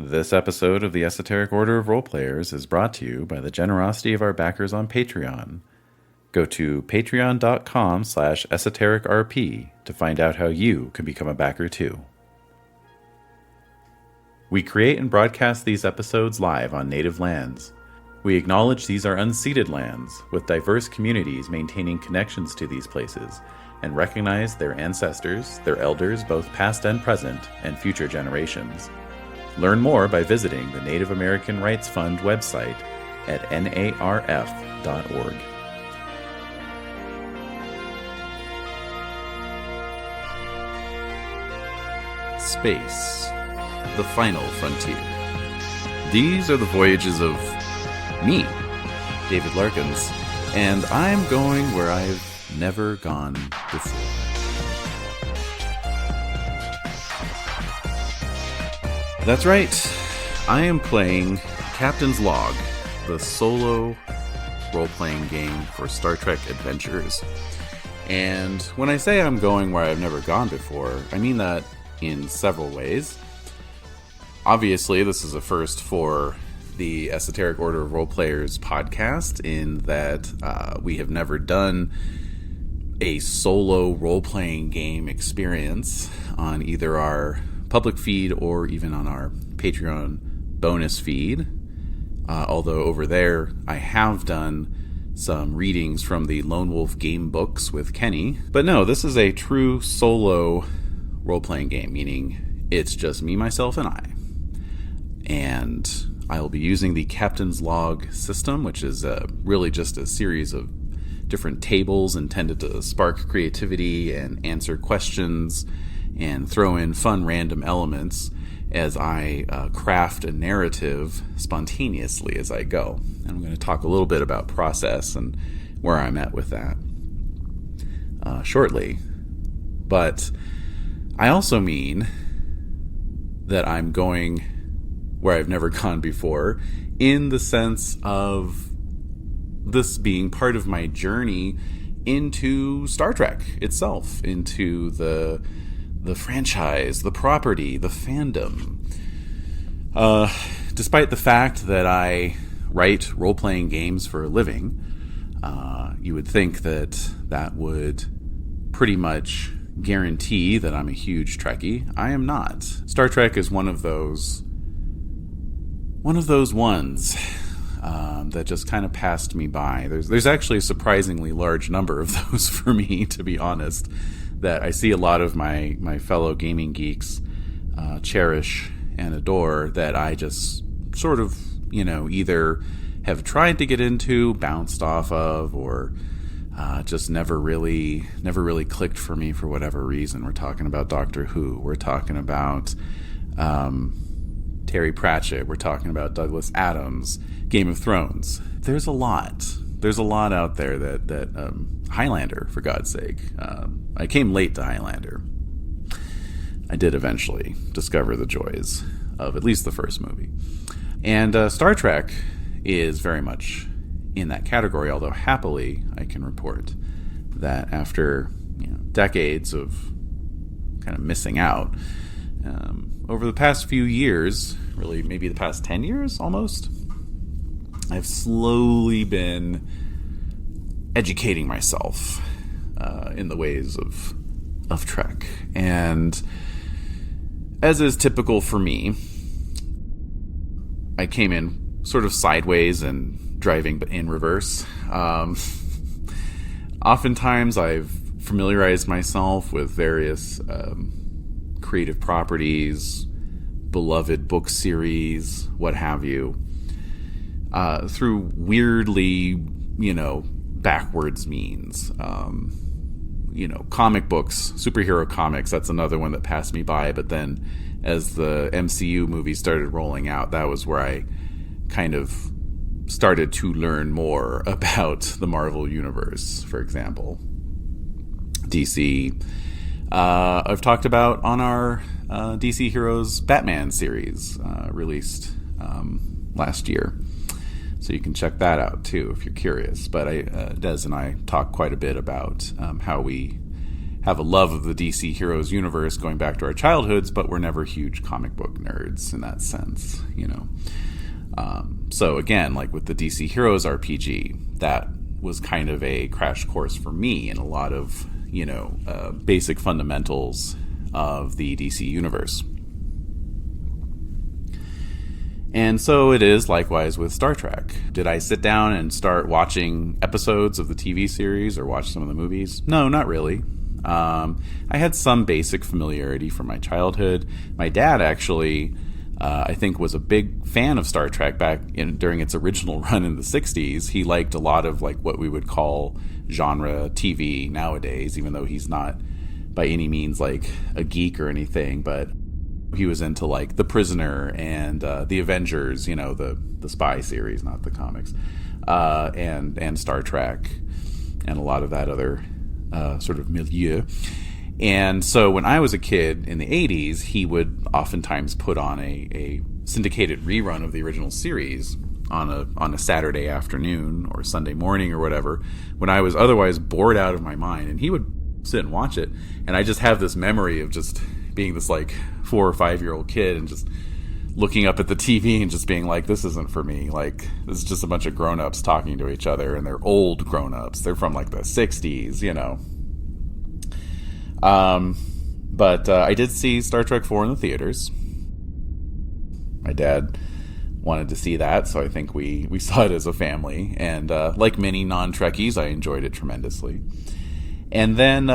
This episode of the Esoteric Order of Roleplayers is brought to you by the generosity of our backers on Patreon. Go to patreon.com/esotericrp to find out how you can become a backer too. We create and broadcast these episodes live on native lands. We acknowledge these are unceded lands, with diverse communities maintaining connections to these places, and recognize their ancestors, their elders both past and present, and future generations. Learn more by visiting the Native American Rights Fund website at narf.org. Space, the final frontier. These are the voyages of me, David Larkins, and I'm going where I've never gone before. That's right, I am playing Captain's Log, the solo role-playing game for Star Trek Adventures. And when I say I'm going where I've never gone before, I mean that in several ways. Obviously, this is a first for the Esoteric Order of Roleplayers podcast, in that we have never done a solo role-playing game experience on either our public feed or even on our Patreon bonus feed. Although over there, I have done some readings from the Lone Wolf game books with Kenny. But no, this is a true solo role-playing game, meaning it's just me, myself, and I. And I'll be using the Captain's Log system, which is really just a series of different tables intended to spark creativity and answer questions and throw in fun random elements as I craft a narrative spontaneously as I go. And I'm going to talk a little bit about process and where I'm at with that shortly. But I also mean that I'm going where I've never gone before, in the sense of this being part of my journey into Star Trek itself, into the franchise, the property, the fandom. Despite the fact that I write role-playing games for a living, you would think that that would pretty much guarantee that I'm a huge Trekkie. I am not. Star Trek is one of those ones that just kind of passed me by. There's actually a surprisingly large number of those for me, to be honest, that I see a lot of my fellow gaming geeks cherish and adore, that I just sort of, either have tried to get into, bounced off of, or just never really clicked for me for whatever reason. We're talking about Doctor Who. We're talking about Terry Pratchett. We're talking about Douglas Adams, Game of Thrones. There's a lot out there that Highlander, for God's sake. I came late to Highlander. I did eventually discover the joys of at least the first movie. And Star Trek is very much in that category, although happily I can report that after decades of kind of missing out, over the past few years, really maybe the past 10 years almost, I've slowly been educating myself in the ways of Trek. And as is typical for me, I came in sort of sideways and driving in reverse. Oftentimes I've familiarized myself with various creative properties, beloved book series, what have you, through weirdly, backwards means. Comic books, superhero comics, that's another one that passed me by. But then as the MCU movies started rolling out, that was where I kind of started to learn more about the Marvel Universe, for example. DC. I've talked about on our DC Heroes Batman series, released last year. So you can check that out too if you're curious. But Des and I talk quite a bit about how we have a love of the DC Heroes universe going back to our childhoods, but we're never huge comic book nerds in that sense, you know. So again, like with the DC Heroes RPG, that was kind of a crash course for me in a lot of, you know, basic fundamentals of the DC universe. And so it is likewise with Star Trek. Did I sit down and start watching episodes of the TV series or watch some of the movies? No, not really. I had some basic familiarity from my childhood. My dad actually, I think, was a big fan of Star Trek during its original run in the 60s. He liked a lot of like what we would call genre TV nowadays, even though he's not by any means like a geek or anything, but he was into like The Prisoner and The Avengers, you know, the spy series, not the comics, and Star Trek and a lot of that other sort of milieu. And so when I was a kid in the 80s, he would oftentimes put on a syndicated rerun of the original series on a Saturday afternoon or Sunday morning or whatever, when I was otherwise bored out of my mind, and he would sit and watch it. And I just have this memory of just being this like 4 or 5 year old kid and just looking up at the TV and just being like, this isn't for me. Like, this is just a bunch of grown-ups talking to each other, and they're old grown-ups. They're from like the 60s, you know. But I did see Star Trek 4 in the theaters. My dad wanted to see that, so I think we saw it as a family. And like many non-Trekkies, I enjoyed it tremendously. And then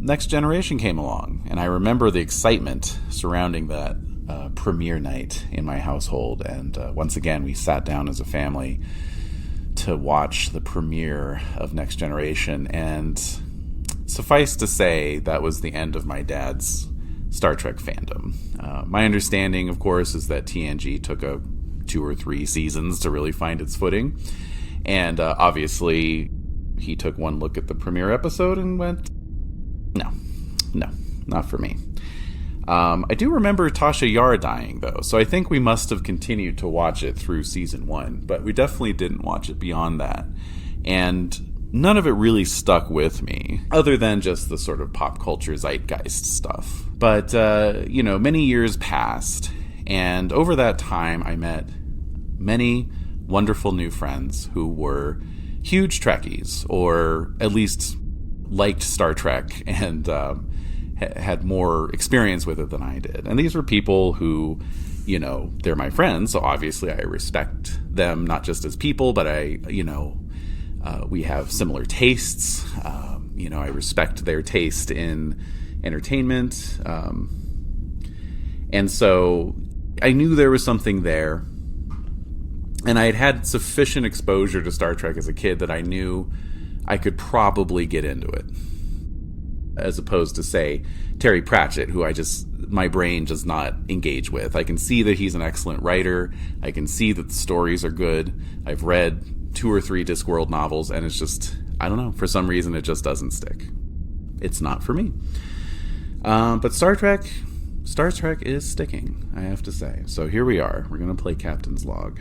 Next Generation came along, and I remember the excitement surrounding that premiere night in my household. And once again, we sat down as a family to watch the premiere of Next Generation. And suffice to say, that was the end of my dad's Star Trek fandom. My understanding, of course, is that TNG took 2 or 3 seasons to really find its footing. And obviously, he took one look at the premiere episode and went, no, not for me. I do remember Tasha Yar dying, though, so I think we must have continued to watch it through season 1, but we definitely didn't watch it beyond that. And none of it really stuck with me, other than just the sort of pop culture zeitgeist stuff. But, you know, many years passed, and over that time I met many wonderful new friends who were huge Trekkies, or at least liked Star Trek and had more experience with it than I did. And these were people who, you know, they're my friends, so obviously I respect them not just as people, but we have similar tastes. You know, I respect their taste in entertainment. And so I knew there was something there. And I had had sufficient exposure to Star Trek as a kid that I knew I could probably get into it. As opposed to, say, Terry Pratchett, who my brain does not engage with. I can see that he's an excellent writer. I can see that the stories are good. I've read 2 or 3 Discworld novels, and it's just, I don't know, for some reason it just doesn't stick. It's not for me. But Star Trek is sticking, I have to say. So here we are. We're going to play Captain's Log.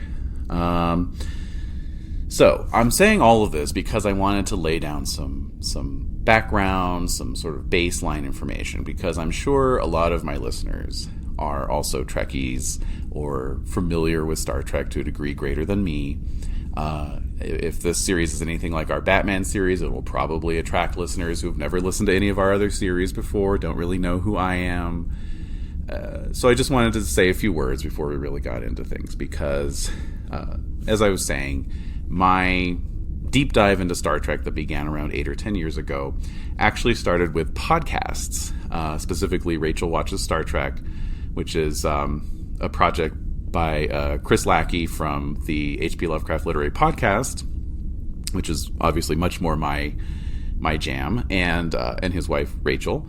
So I'm saying all of this because I wanted to lay down some background, some sort of baseline information, because I'm sure a lot of my listeners are also Trekkies or familiar with Star Trek to a degree greater than me. If this series is anything like our Batman series, it will probably attract listeners who have never listened to any of our other series before, don't really know who I am. So I just wanted to say a few words before we really got into things, because as I was saying, my deep dive into Star Trek that began around 8 or 10 years ago actually started with podcasts, specifically Rachel Watches Star Trek, which is a project by Chris Lackey from the H.P. Lovecraft Literary Podcast, which is obviously much more my jam, and his wife Rachel.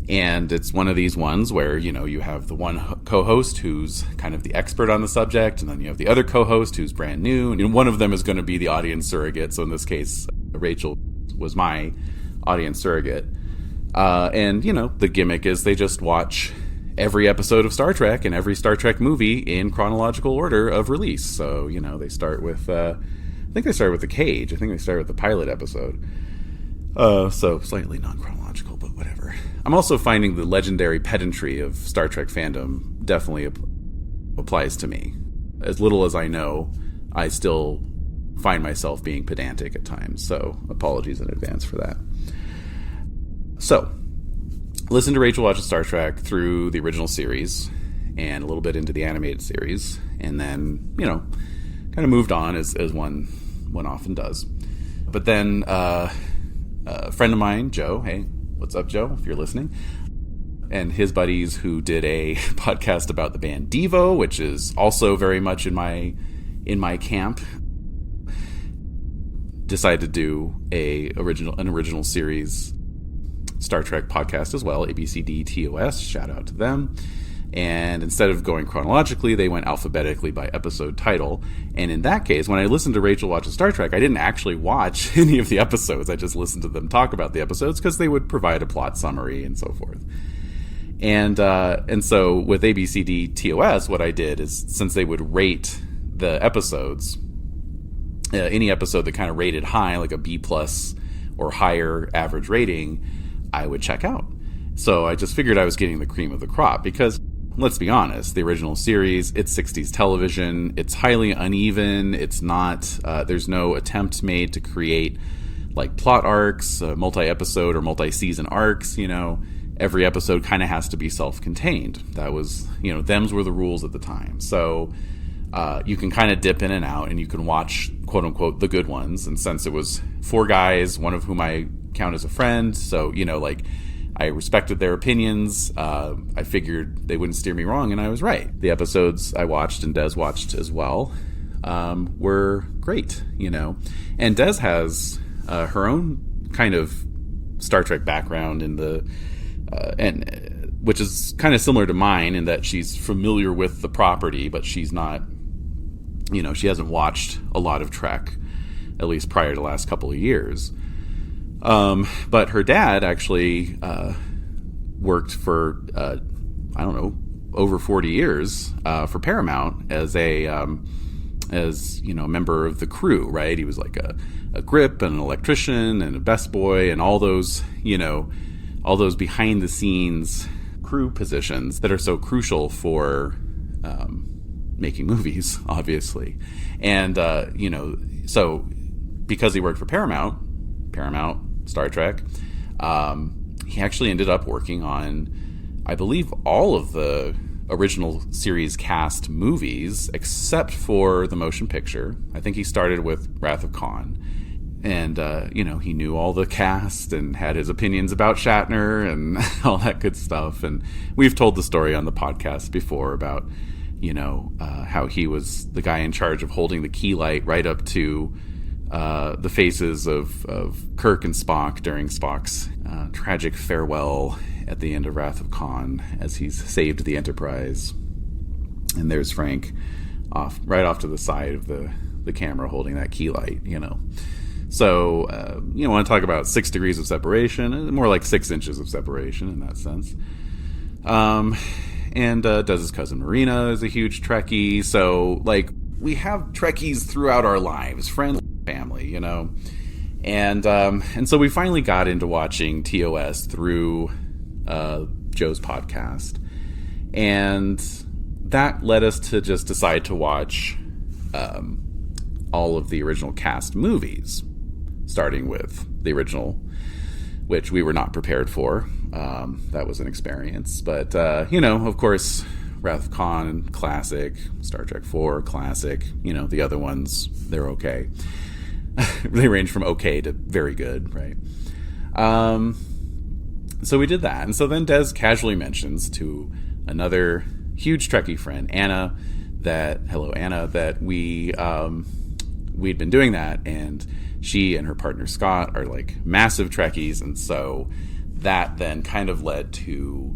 And it's one of these ones where, you know, you have the one co-host who's kind of the expert on the subject, and then you have the other co-host who's brand new, and one of them is going to be the audience surrogate. So in this case, Rachel was my audience surrogate. And, you know, the gimmick is they just watch every episode of Star Trek and every Star Trek movie in chronological order of release. So, you know, they start with, I think they started with The Cage. I think they started with the pilot episode. So slightly non-chronological, but whatever. I'm also finding the legendary pedantry of Star Trek fandom definitely applies to me. As little as I know, I still find myself being pedantic at times, so apologies in advance for that. So, listen to Rachel watches Star Trek through the original series and a little bit into the animated series, and then, kind of moved on as one often does. But then a friend of mine, Joe, hey, what's up, Joe, if you're listening, and his buddies who did a podcast about the band Devo, which is also very much in my camp, decided to do an original series Star Trek podcast as well, ABCD TOS, shout out to them. And instead of going chronologically, they went alphabetically by episode title. And in that case, when I listened to Rachel Watches Star Trek, I didn't actually watch any of the episodes. I just listened to them talk about the episodes because they would provide a plot summary and so forth. And so with ABCD TOS, what I did is, since they would rate the episodes, any episode that kind of rated high, like a B+ or higher average rating, I would check out. So I just figured I was getting the cream of the crop because, let's be honest, the original series, it's 60s television, it's highly uneven, it's not, there's no attempt made to create like plot arcs, multi-episode or multi-season arcs, every episode kind of has to be self-contained. That was, thems were the rules at the time. So you can kind of dip in and out and you can watch, quote unquote, the good ones. And since it was 4 guys, one of whom I count as a friend, so, I respected their opinions. I figured they wouldn't steer me wrong, and I was right. The episodes I watched and Des watched as well were great, And Des has her own kind of Star Trek background in the and which is kind of similar to mine in that she's familiar with the property, but she's not, she hasn't watched a lot of Trek, at least prior to the last couple of years. But her dad actually worked for, over 40 years for Paramount as a member of the crew, right? He was like a grip and an electrician and a best boy and all those behind the scenes crew positions that are so crucial for making movies, obviously. And, so because he worked for Paramount, Star Trek, he actually ended up working on, I believe, all of the original series cast movies except for the motion picture. I think he started with Wrath of Khan, and he knew all the cast and had his opinions about Shatner and all that good stuff. And we've told the story on the podcast before about how he was the guy in charge of holding the key light right up to the faces of Kirk and Spock during Spock's tragic farewell at the end of Wrath of Khan as he's saved the Enterprise. And there's Frank right off to the side of the camera holding that key light, So, want to talk about 6 degrees of separation, more like 6 inches of separation in that sense. And Dez's cousin Marina is a huge Trekkie. So, we have Trekkies throughout our lives, friends, family, and so we finally got into watching TOS through Joe's podcast, and that led us to just decide to watch all of the original cast movies, starting with the original, which we were not prepared for. That was an experience, but of course, Wrath of Khan, classic. Star Trek 4, classic. The other ones, they're okay. They range from okay to very good, right? So we did that. And so then Des casually mentions to another huge Trekkie friend, Anna, that we'd been doing that, and she and her partner Scott are massive Trekkies, and so that then kind of led to,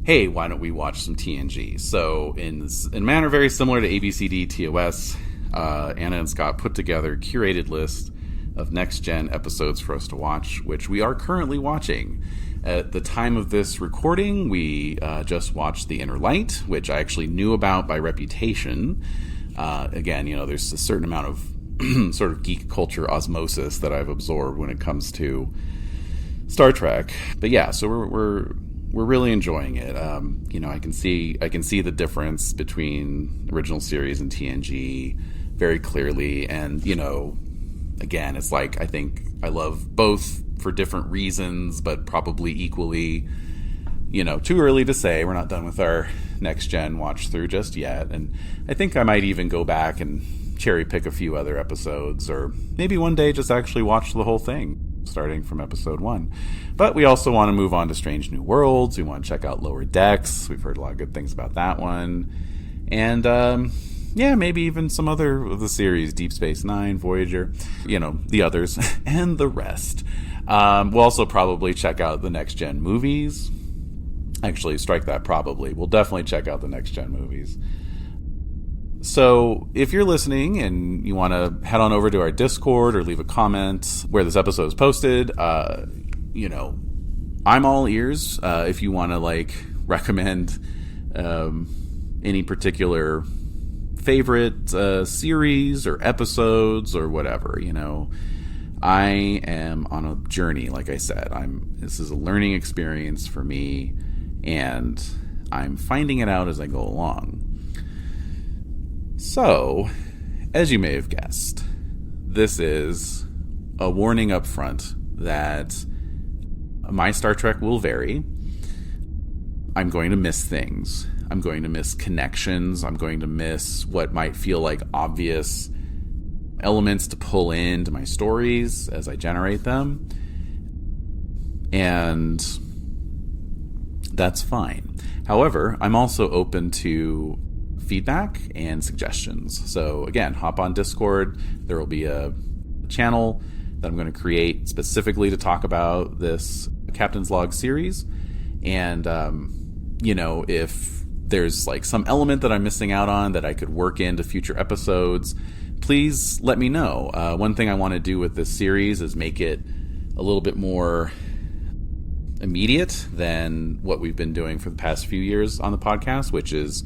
hey, why don't we watch some TNG? So in a manner very similar to ABCD TOS, Anna and Scott put together a curated list of next-gen episodes for us to watch, which we are currently watching. At the time of this recording, we just watched The Inner Light, which I actually knew about by reputation. Again, there's a certain amount of sort of geek culture osmosis that I've absorbed when it comes to Star Trek. But yeah, so we're really enjoying it. I can see the difference between original series and TNG very clearly, and again, it's like I think I love both for different reasons, but probably equally. Too early to say. We're not done with our next gen watch through just yet, and I think I might even go back and cherry pick a few other episodes, or maybe one day just actually watch the whole thing starting from episode 1. But we also want to move on to Strange New Worlds. We want to check out Lower Decks. We've heard a lot of good things about that one, and maybe even some other of the series, Deep Space Nine, Voyager, the others, and the rest. We'll also probably check out the next gen movies. Actually, strike that probably. We'll definitely check out the next gen movies. So if you're listening and you want to head on over to our Discord or leave a comment where this episode is posted, I'm all ears. If you want to recommend any particular favorite series or episodes or whatever, I am on a journey. Like I said, this is a learning experience for me, and I'm finding it out as I go along. So, as you may have guessed, this is a warning up front that my Star Trek will vary. I'm going to miss things. I'm going to miss connections. I'm going to miss what might feel like obvious elements to pull into my stories as I generate them. And that's fine. However, I'm also open to feedback and suggestions. So again, hop on Discord. There will be a channel that I'm going to create specifically to talk about this Captain's Log series. And, if there's some element that I'm missing out on that I could work into future episodes, please let me know. One thing I want to do with this series is make it a little bit more immediate than what we've been doing for the past few years on the podcast, which is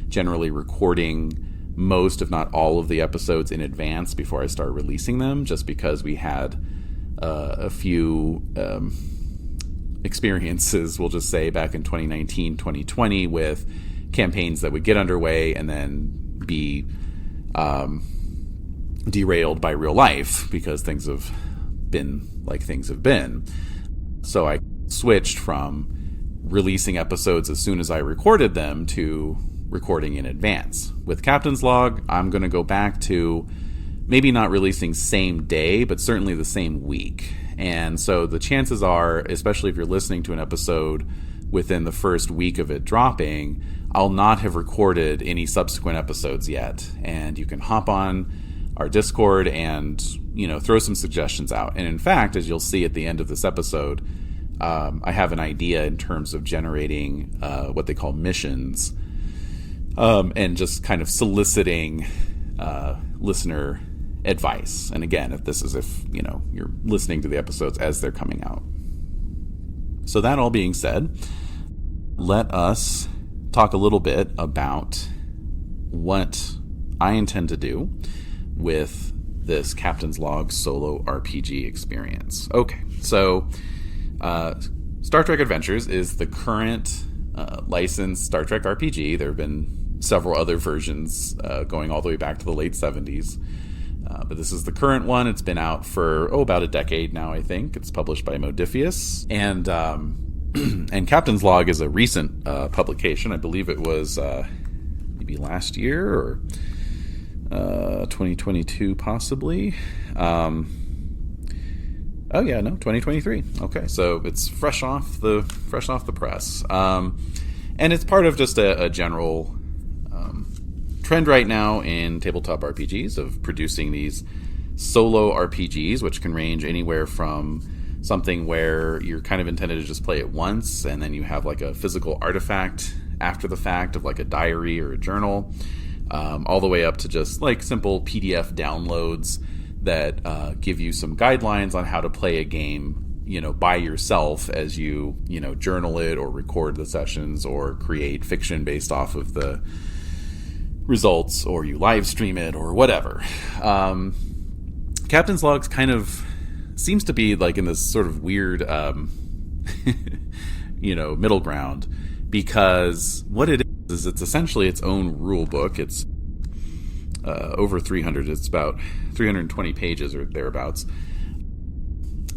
generally recording most, if not all, of the episodes in advance before I start releasing them, just because we had a few experiences, we'll just say, back in 2019, 2020 with campaigns that would get underway and then be derailed by real life because things have been like things have been. So I switched from releasing episodes as soon as I recorded them to recording in advance. With Captain's Log, I'm going to go back to maybe not releasing same day, but certainly the same week. And so the chances are, especially if you're listening to an episode within the first week of it dropping, I'll not have recorded any subsequent episodes yet. And you can hop on our Discord and, throw some suggestions out. And in fact, as you'll see at the end of this episode, I have an idea in terms of generating what they call missions, and just kind of soliciting listener advice. And again, if you're listening to the episodes as they're coming out. So that all being said, let us talk a little bit about what I intend to do with this Captain's Log solo RPG experience. Okay, so Star Trek Adventures is the current licensed Star Trek RPG. There have been several other versions going all the way back to the late 70s. But this is the current one. It's been out for, about a decade now, I think. It's published by Modiphius. And and Captain's Log is a recent publication. I believe it was maybe last year or 2022 possibly. 2023. Okay, so it's fresh off the press. And it's part of just a general trend right now in tabletop RPGs of producing these solo RPGs, which can range anywhere from something where you're kind of intended to just play it once, and then you have a physical artifact after the fact of a diary or a journal, all the way up to just simple PDF downloads that give you some guidelines on how to play a game, by yourself as you, journal it or record the sessions or create fiction based off of the results, or you live stream it or whatever. Captain's Log's kind of seems to be like in this sort of weird, middle ground, because what it is it's essentially its own rule book. It's over 300. It's about 320 pages or thereabouts.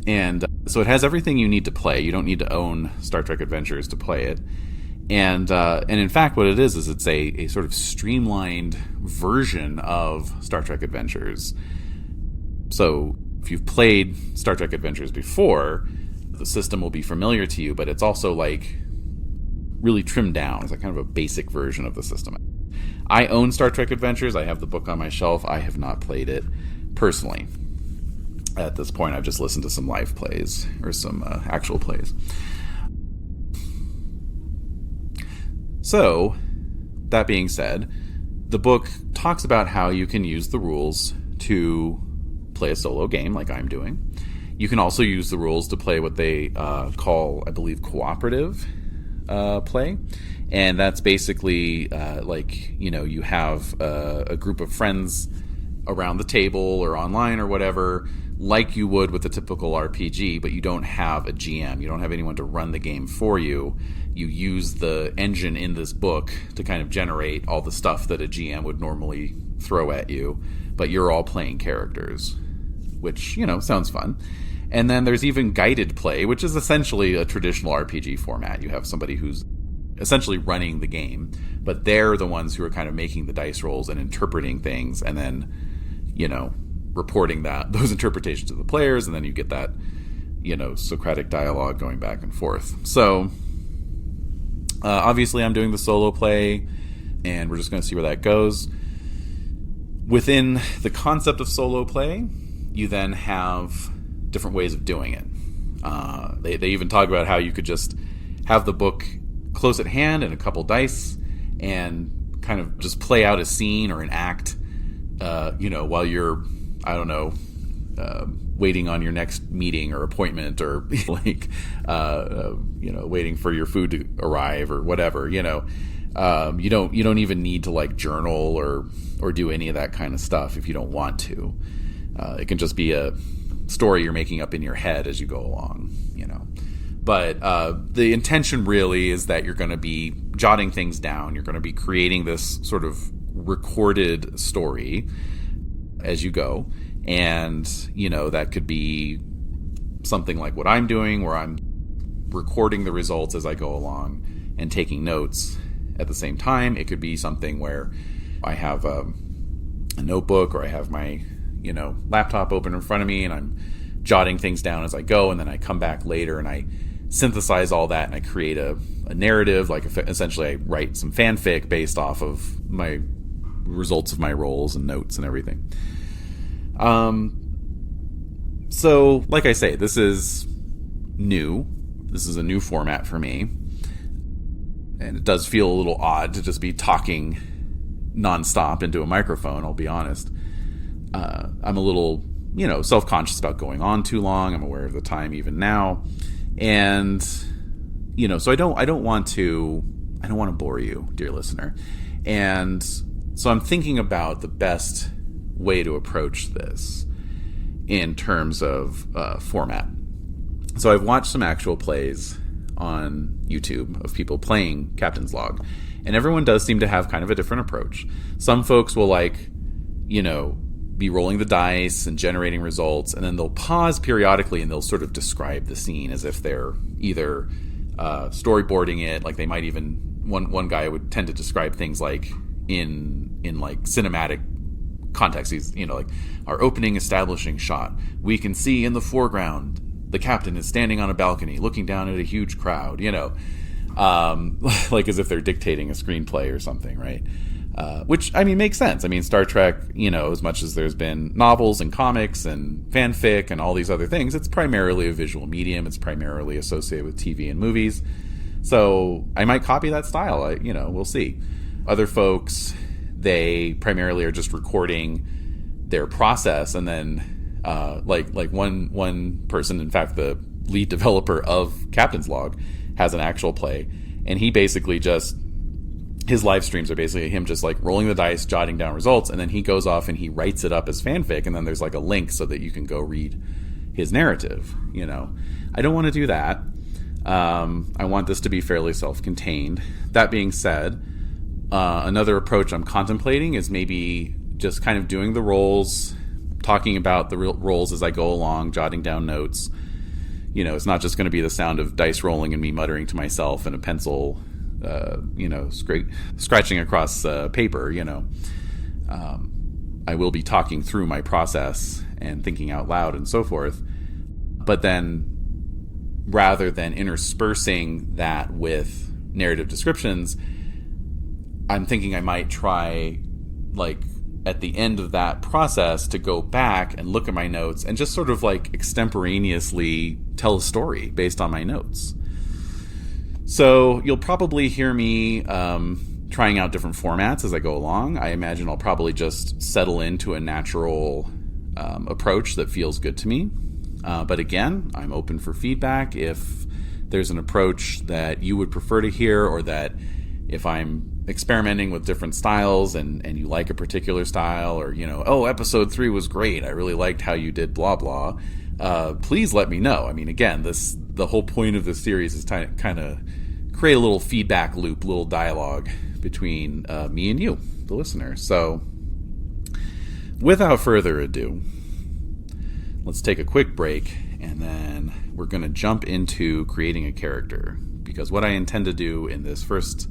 And so it has everything you need to play. You don't need to own Star Trek Adventures to play it. And in fact, what it is it's a sort of streamlined version of Star Trek Adventures. So if you've played Star Trek Adventures before, the system will be familiar to you, but it's also like really trimmed down. It's like kind of a basic version of the system. I own Star Trek Adventures. I have the book on my shelf. I have not played it personally. At this point, I've just listened to some live plays or some actual plays. So, that being said, the book talks about how you can use the rules to play a solo game like I'm doing. You can also use the rules to play what they call, I believe, cooperative play. And that's basically you have a group of friends around the table or online or whatever, like you would with a typical RPG, but you don't have a GM. You don't have anyone to run the game for you. You use the engine in this book to kind of generate all the stuff that a GM would normally throw at you, but you're all playing characters, which, sounds fun. And then there's even guided play, which is essentially a traditional RPG format. You have somebody who's essentially running the game, but they're the ones who are kind of making the dice rolls and interpreting things, and then, reporting those interpretations to the players, and then you get that, Socratic dialogue going back and forth. So, obviously I'm doing the solo play, and we're just going to see where that goes. Within the concept of solo play, you then have different ways of doing it. They even talk about how you could just have the book close at hand and a couple dice and kind of just play out a scene or an act, while you're, waiting on your next meeting or appointment, or waiting for your food to arrive or whatever. You don't even need to like journal or do any of that kind of stuff if you don't want to. It can just be a story you're making up in your head as you go along. But the intention really is that you're going to be jotting things down. You're going to be creating this sort of recorded story as you go. And, that could be something like what I'm doing, where I'm recording the results as I go along and taking notes at the same time. It could be something where I have a notebook, or I have my, laptop open in front of me, and I'm jotting things down as I go, and then I come back later and I synthesize all that and I create a narrative. Like essentially I write some fanfic based off of my results of my rolls and notes and everything. So like I say, this is new. This is a new format for me, and it does feel a little odd to just be talking nonstop into a microphone. I'll be honest. I'm a little, self-conscious about going on too long. I'm aware of the time even now. And, so I don't want to bore you, dear listener. And so I'm thinking about the best way to approach this in terms of format. So I've watched some actual plays on YouTube of people playing Captain's Log, and everyone does seem to have kind of a different approach. Some folks will be rolling the dice and generating results, and then they'll pause periodically and they'll sort of describe the scene as if they're either storyboarding it. Like they might even, one guy would tend to describe things like in like cinematic context. He's, like our opening establishing shot, we can see in the foreground the captain is standing on a balcony looking down at a huge crowd, like as if they're dictating a screenplay or something, right? Which, makes sense. Star Trek, as much as there's been novels and comics and fanfic and all these other things, it's primarily a visual medium. It's primarily associated with TV and movies. So I might copy that style. We'll see. Other folks, they primarily are just recording their process, and then like one person, in fact, the lead developer of Captain's Log, has an actual play, and he basically just, his live streams are basically him just like rolling the dice, jotting down results, and then he goes off and he writes it up as fanfic, and then there's like a link so that you can go read his narrative. I don't want to do that. I want this to be fairly self-contained. That being said, another approach I'm contemplating is maybe just kind of doing the roles, talking about the roles as I go along, jotting down notes. It's not just going to be the sound of dice rolling and me muttering to myself and a pencil, scratching across paper. I will be talking through my process and thinking out loud and so forth. But then, rather than interspersing that with narrative descriptions, I'm thinking I might try, at the end of that process, to go back and look at my notes and just sort of extemporaneously tell a story based on my notes. So you'll probably hear me trying out different formats as I go along. I imagine I'll probably just settle into a natural approach that feels good to me. But again, I'm open for feedback. If there's an approach that you would prefer to hear, or that if I'm experimenting with different styles and you like a particular style, or, episode 3 was great, I really liked how you did blah, blah, please let me know. I mean, again, the whole point of this series is to kind of create a little feedback loop, little dialogue between me and you, the listener. So without further ado, let's take a quick break, and then we're going to jump into creating a character. Because what I intend to do in this first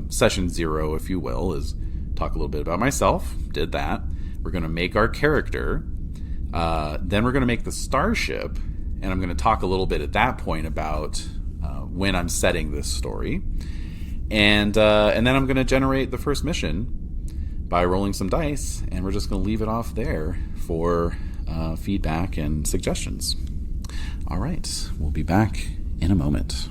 session 0, if you will, is talk a little bit about myself. Did that. We're going to make our character. Then we're going to make the starship, and I'm going to talk a little bit at that point about when I'm setting this story. And then I'm going to generate the first mission by rolling some dice, and we're just going to leave it off there for feedback and suggestions. All right, we'll be back in a moment.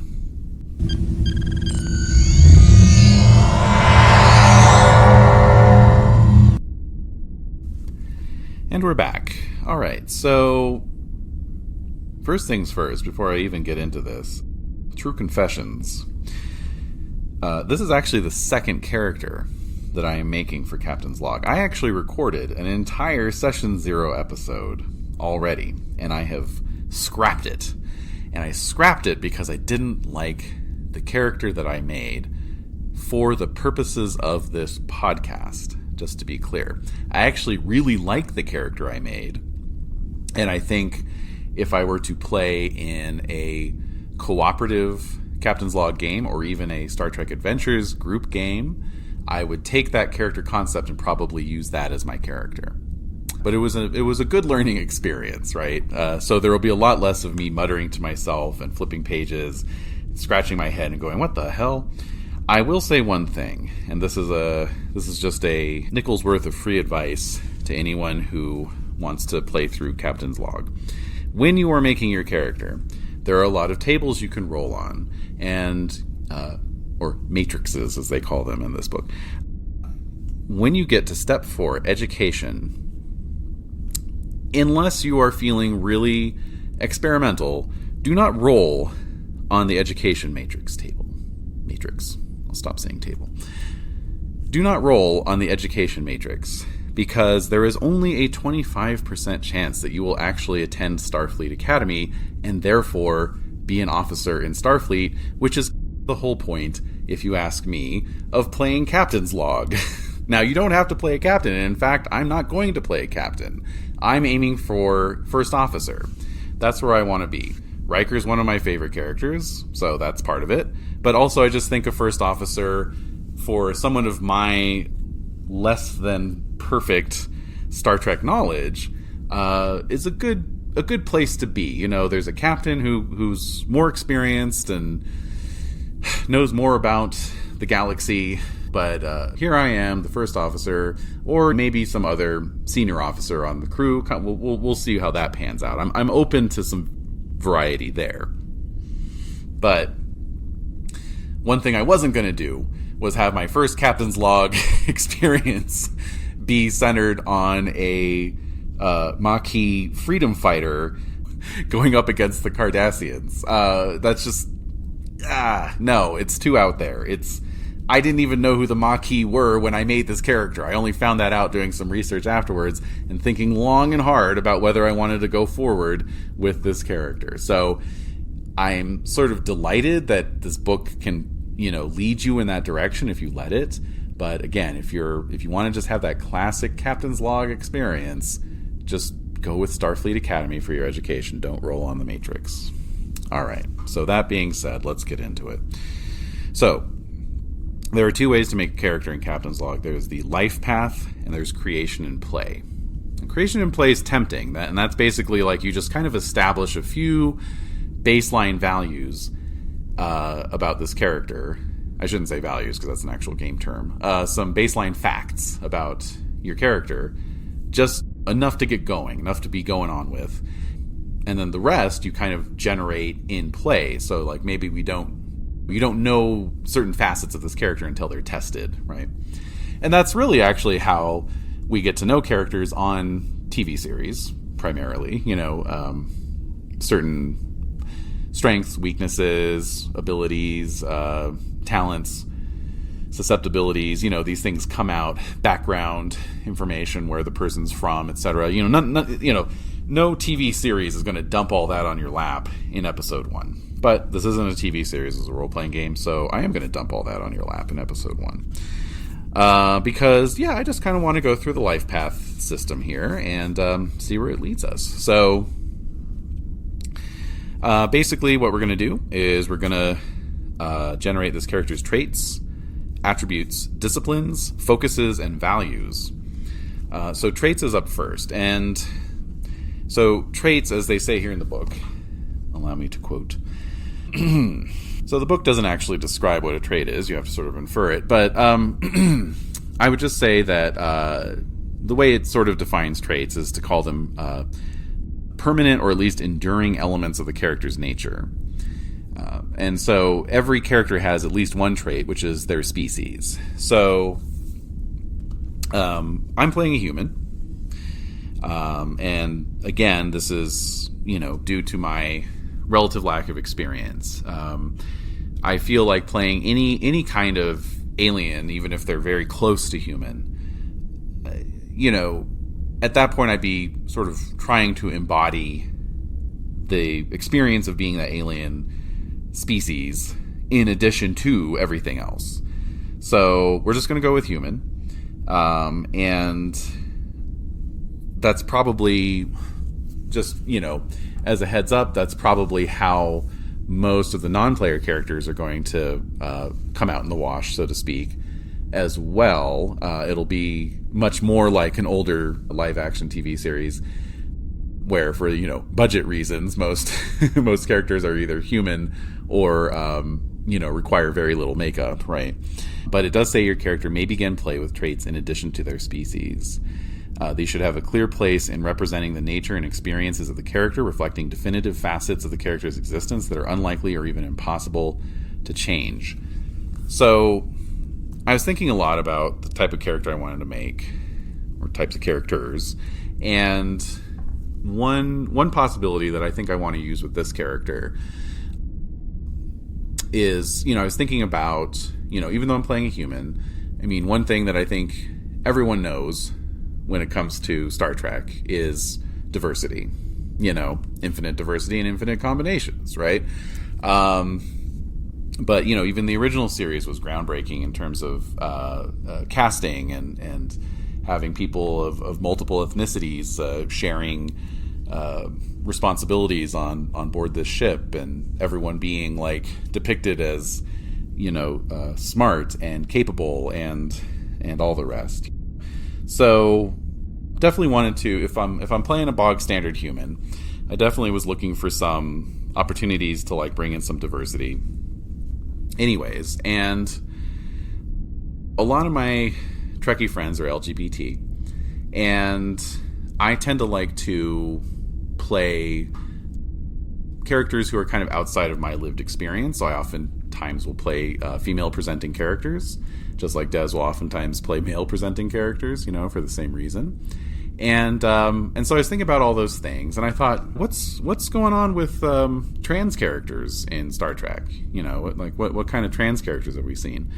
And we're back. All right, so first things first, before I even get into this, true confessions. This is actually the second character that I am making for Captain's Log. I actually recorded an entire Session 0 episode already, and I have scrapped it. And I scrapped it because I didn't like the character that I made for the purposes of this podcast, just to be clear. I actually really like the character I made, and I think if I were to play in a cooperative Captain's Log game, or even a Star Trek Adventures group game, I would take that character concept and probably use that as my character. But it was a good learning experience, right? So there will be a lot less of me muttering to myself and flipping pages, scratching my head and going, "What the hell?" I will say one thing, and this is just a nickel's worth of free advice to anyone who wants to play through Captain's Log. When you are making your character, there are a lot of tables you can roll on, and or matrices, as they call them in this book. When you get to step 4, education, unless you are feeling really experimental, do not roll on the education matrix table. Matrix. I'll stop saying table. Do not roll on the education matrix, because there is only a 25% chance that you will actually attend Starfleet Academy and therefore be an officer in Starfleet, which is the whole point, if you ask me, of playing Captain's Log. Now, you don't have to play a captain, and in fact, I'm not going to play a captain. I'm aiming for first officer. That's where I want to be. Riker's one of my favorite characters, so that's part of it. But also, I just think a first officer, for someone of my less than perfect Star Trek knowledge, is a good place to be. You know, there's a captain who's more experienced and knows more about the galaxy, but here I am, the first officer, or maybe some other senior officer on the crew. We'll see how that pans out. I'm open to some variety there. But one thing I wasn't going to do was have my first Captain's Log experience be centered on a Maquis freedom fighter going up against the Cardassians. That's just... no, it's too out there. I didn't even know who the Maquis were when I made this character. I only found that out doing some research afterwards and thinking long and hard about whether I wanted to go forward with this character. So I'm sort of delighted that this book can, lead you in that direction if you let it. But again, if you want to just have that classic Captain's Log experience, just go with Starfleet Academy for your education. Don't roll on the Matrix. All right. So that being said, let's get into it. So there are two ways to make a character in Captain's Log. There's the life path, and there's creation and play. And creation and play is tempting, and that's basically like you just kind of establish a few baseline values about this character. I shouldn't say values because that's an actual game term. Some baseline facts about your character, just enough to get going, enough to be going on with. And then the rest you kind of generate in play. So like maybe you don't know certain facets of this character until they're tested, right? And that's really actually how we get to know characters on TV series, primarily. Certain strengths, weaknesses, abilities, talents, susceptibilities, these things come out, background information, where the person's from, etc. No TV series is going to dump all that on your lap in episode 1. But this isn't a TV series, it's a role-playing game, so I am going to dump all that on your lap in episode 1. Because, I just kind of want to go through the life path system here and see where it leads us. So, basically what we're going to do is we're going to generate this character's traits, attributes, disciplines, focuses, and values. So traits is up first. And so traits, as they say here in the book, allow me to quote. So the book doesn't actually describe what a trait is. You have to sort of infer it. But I would just say that the way it sort of defines traits is to call them permanent or at least enduring elements of the character's nature. And so every character has at least one trait, which is their species. So I'm playing a human. And again, this is, due to my relative lack of experience. I feel like playing any kind of alien, even if they're very close to human, at that point I'd be sort of trying to embody the experience of being that alien species in addition to everything else. So we're just going to go with human. And that's probably just, as a heads up, that's probably how most of the non-player characters are going to come out in the wash, so to speak, as well. It'll be much more like an older live-action TV series where, for, budget reasons, most characters are either human or, require very little makeup, right? But it does say your character may begin play with traits in addition to their species. They should have a clear place in representing the nature and experiences of the character, reflecting definitive facets of the character's existence that are unlikely or even impossible to change. So I was thinking a lot about the type of character I wanted to make, or types of characters, and one possibility that I think I want to use with this character is, I was thinking about, even though I'm playing a human, one thing that I think everyone knows when it comes to Star Trek is diversity. Infinite diversity and infinite combinations, right? But, even the original series was groundbreaking in terms of casting and having people of multiple ethnicities sharing responsibilities on board this ship, and everyone being, depicted as, smart and capable and all the rest. So definitely wanted to, if I'm playing a bog standard human, I definitely was looking for some opportunities to bring in some diversity. Anyways, and a lot of my Trekkie friends are LGBT, and I tend to like to play characters who are kind of outside of my lived experience. So I oftentimes will play female presenting characters, just like Des will oftentimes play male presenting characters, for the same reason. And so I was thinking about all those things, and I thought, what's going on with trans characters in Star Trek? What kind of trans characters have we seen?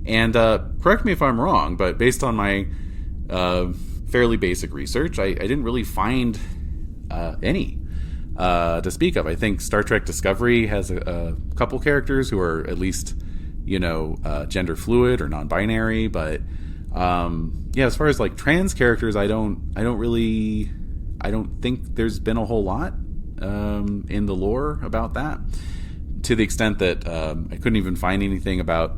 And correct me if I'm wrong, but based on my fairly basic research, I didn't really find any to speak of. I think Star Trek Discovery has a couple characters who are at least, gender fluid or non-binary, but as far as like trans characters, I don't think there's been a whole lot in the lore about that, to the extent that I couldn't even find anything about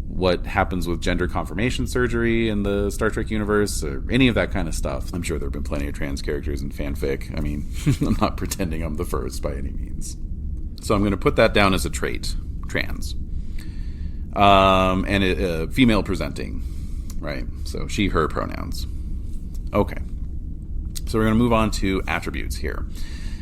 what happens with gender confirmation surgery in the Star Trek universe or any of that kind of stuff. I'm sure there have been plenty of trans characters in fanfic. I mean, I'm not pretending I'm the first by any means. So I'm going to put that down as a trait, trans. And female presenting, right? So she, her pronouns. Okay. So we're going to move on to attributes here.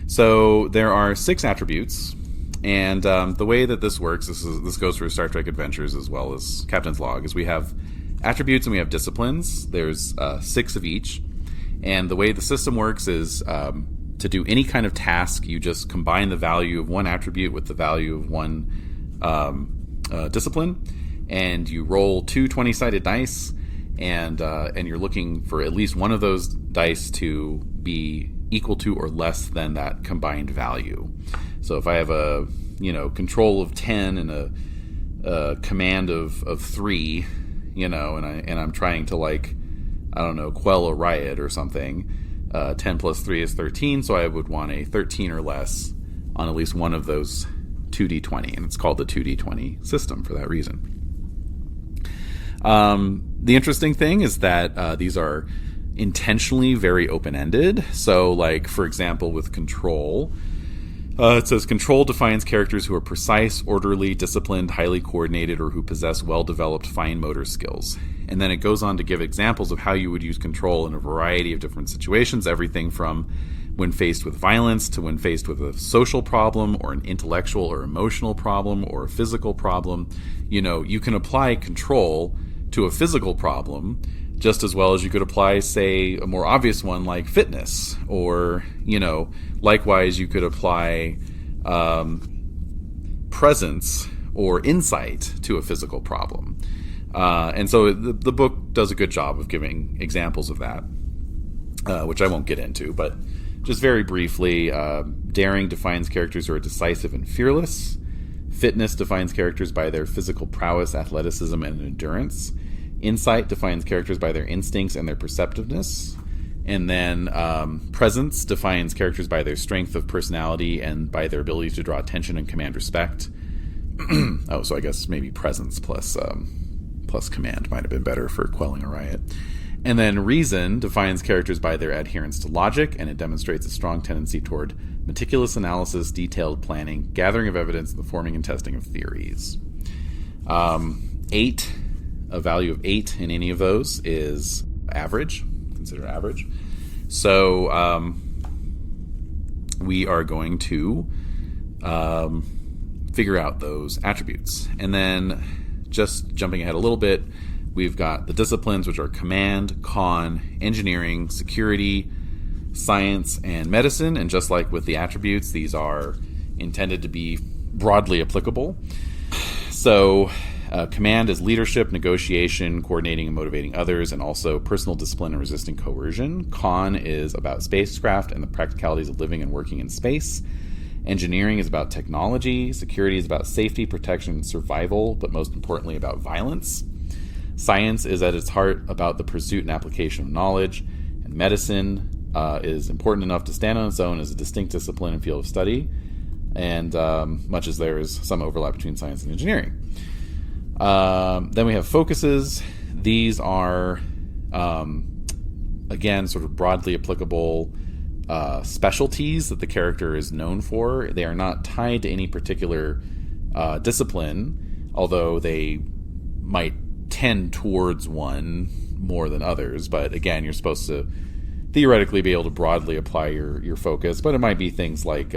So there are 6 attributes. And the way that this works, this goes for Star Trek Adventures as well as Captain's Log, is we have attributes and we have disciplines. There's 6 of each. And the way the system works is to do any kind of task, you just combine the value of one attribute with the value of one discipline, and you roll 2 20-sided dice, and you're looking for at least one of those dice to be equal to or less than that combined value. So if I have a control of 10 and a command of 3, and I'm trying to quell a riot or something, 10 plus 3 is 13, so I would want a 13 or less on at least one of those 2d20, and it's called the 2d20 system for that reason. The interesting thing is that these are intentionally very open-ended. So, like, for example, with control, it says control defines characters who are precise, orderly, disciplined, highly coordinated, or who possess well-developed fine motor skills. And then it goes on to give examples of how you would use control in a variety of different situations, everything from when faced with violence to when faced with a social problem or an intellectual or emotional problem or a physical problem. You can apply control to a physical problem just as well as you could apply, say, a more obvious one like fitness, or, likewise you could apply presence or insight to a physical problem. And so the book does a good job of giving examples of that, which I won't get into, but just very briefly, daring defines characters who are decisive and fearless. Fitness defines characters by their physical prowess, athleticism, and endurance. Insight defines characters by their instincts and their perceptiveness. And then presence defines characters by their strength of personality and by their ability to draw attention and command respect. So I guess maybe presence plus command might have been better for quelling a riot. And then reason defines characters by their adherence to logic, and it demonstrates a strong tendency toward meticulous analysis, detailed planning, gathering of evidence, and the forming and testing of theories. 8, a value of 8 in any of those is average, considered average. So we are going to figure out those attributes. And then just jumping ahead a little bit, we've got the disciplines, which are command, con, engineering, security, science, and medicine. And just like with the attributes, these are intended to be broadly applicable. So command is leadership, negotiation, coordinating and motivating others, and also personal discipline and resisting coercion. Con is about spacecraft and the practicalities of living and working in space. Engineering is about technology. Security is about safety, protection, and survival, but most importantly about violence. Science is at its heart about the pursuit and application of knowledge. And medicine is important enough to stand on its own as a distinct discipline and field of study, and much as there is some overlap between science and engineering. Then we have focuses. These are, again, sort of broadly applicable specialties that the character is known for. They are not tied to any particular discipline, although they might tend towards one more than others. But again, you're supposed to theoretically be able to broadly apply your focus, but it might be things like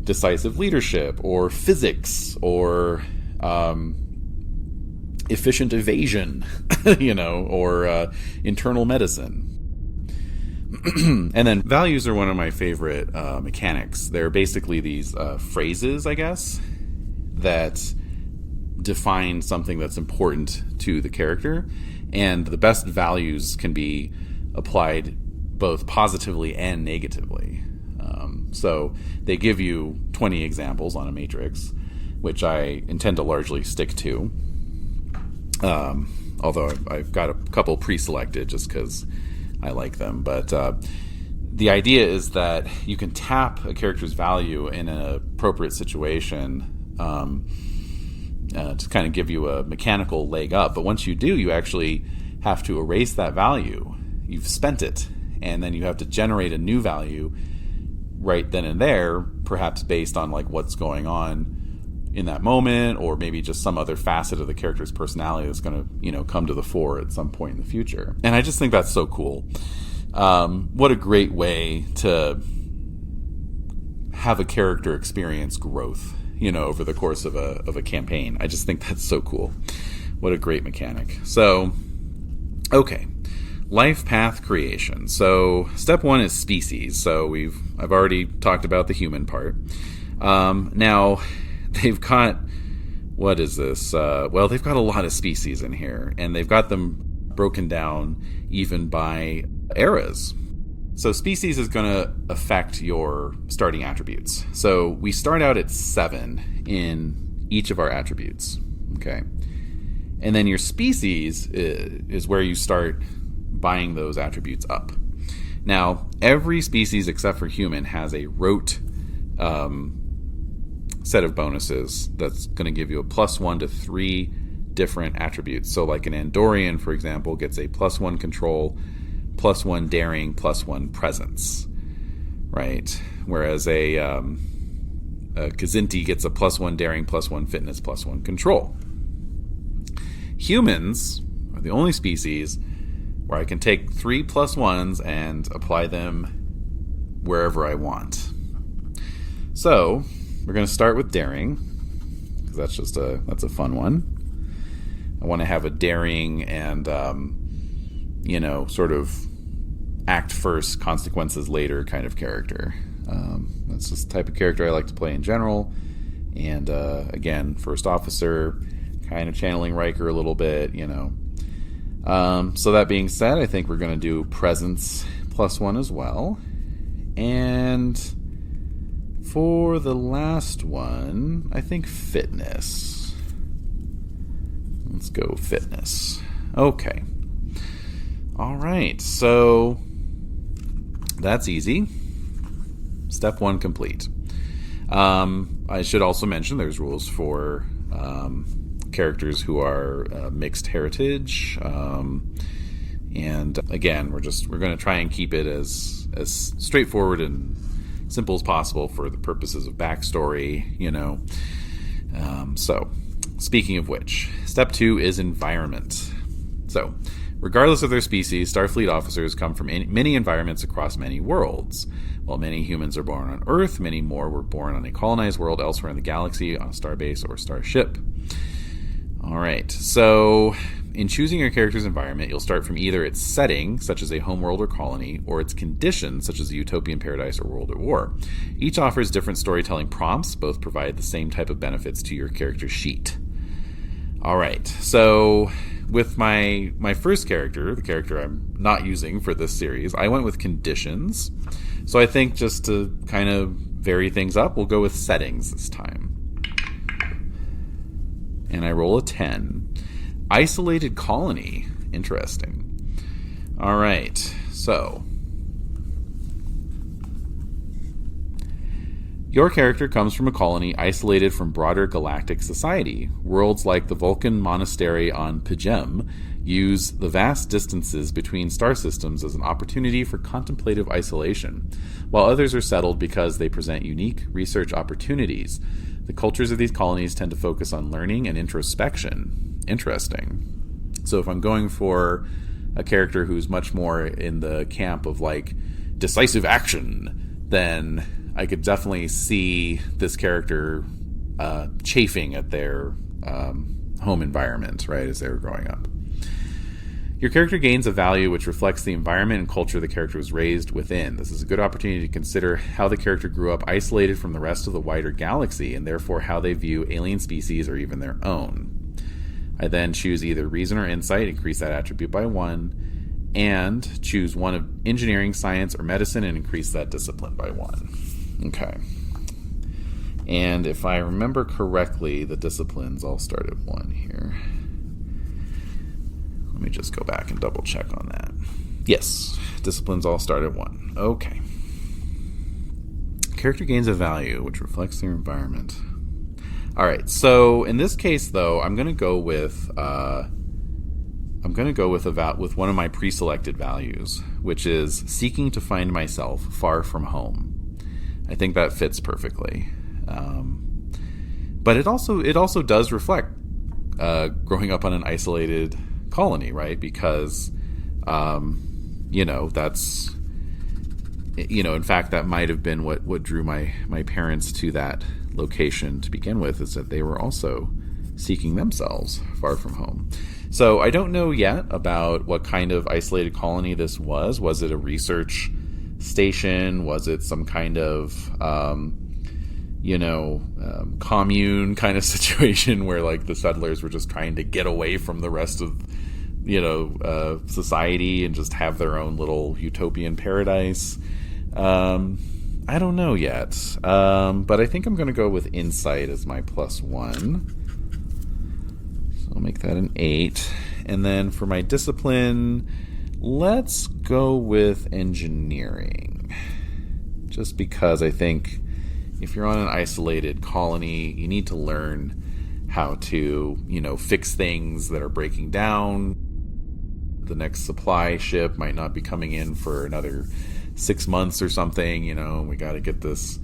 decisive leadership or physics or efficient evasion, or internal medicine. And then values are one of my favorite mechanics. They're basically these phrases, I guess, that define something that's important to the character, and the best values can be applied both positively and negatively. So they give you 20 examples on a matrix, which I intend to largely stick to. Although I've got a couple pre-selected just because I like them. But the idea is that you can tap a character's value in an appropriate situation to kind of give you a mechanical leg up. But once you do, you actually have to erase that value. You've spent it, and then you have to generate a new value right then and there, perhaps based on like what's going on in that moment, or maybe just some other facet of the character's personality that's going to, you know, come to the fore at some point in the future. And I just think that's so cool. What a great way to have a character experience growth, you know, over the course of a campaign. I just think that's so cool. What a great mechanic. So, okay. Life path creation. So step one is species. So I've already talked about the human part. Now they've got, what is this? Well, they've got a lot of species in here, and they've got them broken down even by eras. So species is going to affect your starting attributes. So we start out at 7 in each of our attributes. Okay. And then your species is where you start buying those attributes up. Now, every species except for human has a rote set of bonuses that's going to give you a +1 to 3 different attributes. So like an Andorian, for example, gets a +1 control, +1 daring, +1 presence, right? Whereas a Kazinti gets a +1 daring, +1 fitness, +1 control. Humans are the only species where I can take 3 +1s and apply them wherever I want. So we're going to start with daring, because that's a fun one. I want to have a daring and sort of act first, consequences later kind of character. That's just the type of character I like to play in general. And again, first officer, kind of channeling Riker a little bit, you know. So that being said, I think we're going to do presence +1 as well. And for the last one, I think fitness. Let's go fitness. Okay. All right. So that's easy. Step 1 complete. I should also mention there's rules for characters who are mixed heritage, and again, we're going to try and keep it as straightforward and simple as possible for the purposes of backstory, you know. So, speaking of which, step 2 is environment. So, regardless of their species, Starfleet officers come from many environments across many worlds. While many humans are born on Earth, many more were born on a colonized world elsewhere in the galaxy, on a starbase or starship. All right, so in choosing your character's environment, you'll start from either its setting, such as a homeworld or colony, or its conditions, such as a utopian paradise or world at war. Each offers different storytelling prompts. Both provide the same type of benefits to your character sheet. All right, so with my first character, the character I'm not using for this series, I went with conditions. So I think just to kind of vary things up, we'll go with settings this time. And I roll a 10. Isolated colony. Interesting. All right. So, your character comes from a colony isolated from broader galactic society. Worlds like the Vulcan monastery on P'Jem use the vast distances between star systems as an opportunity for contemplative isolation, while others are settled because they present unique research opportunities. The cultures of these colonies tend to focus on learning and introspection. Interesting. So if I'm going for a character who's much more in the camp of like decisive action, then I could definitely see this character chafing at their home environment, right, as they were growing up. Your character gains a value which reflects the environment and culture the character was raised within. This is a good opportunity to consider how the character grew up isolated from the rest of the wider galaxy, and therefore how they view alien species or even their own. I then choose either reason or insight, increase that attribute by 1, and choose one of engineering, science, or medicine, and increase that discipline by 1. Okay. And if I remember correctly, the disciplines all start at 1 here. Let me just go back and double check on that. Yes, disciplines all start at 1. Okay. Character gains a value which reflects their environment. All right. So in this case, though, I'm going to go with with one of my pre-selected values, which is seeking to find myself far from home. I think that fits perfectly. But it also does reflect growing up on an isolated colony, right? Because that's in fact that might have been what drew my parents to that location to begin with, is that they were also seeking themselves far from home. So I don't know yet about what kind of isolated colony this was. Was it a research station? Was it some kind of commune kind of situation where like the settlers were just trying to get away from the rest of society and just have their own little utopian paradise? I don't know yet, but I think I'm going to go with insight as my +1. So I'll make that an 8. And then for my discipline, let's go with engineering. Just because I think if you're on an isolated colony, you need to learn how to, fix things that are breaking down. The next supply ship might not be coming in for another 6 months or something, we got to get this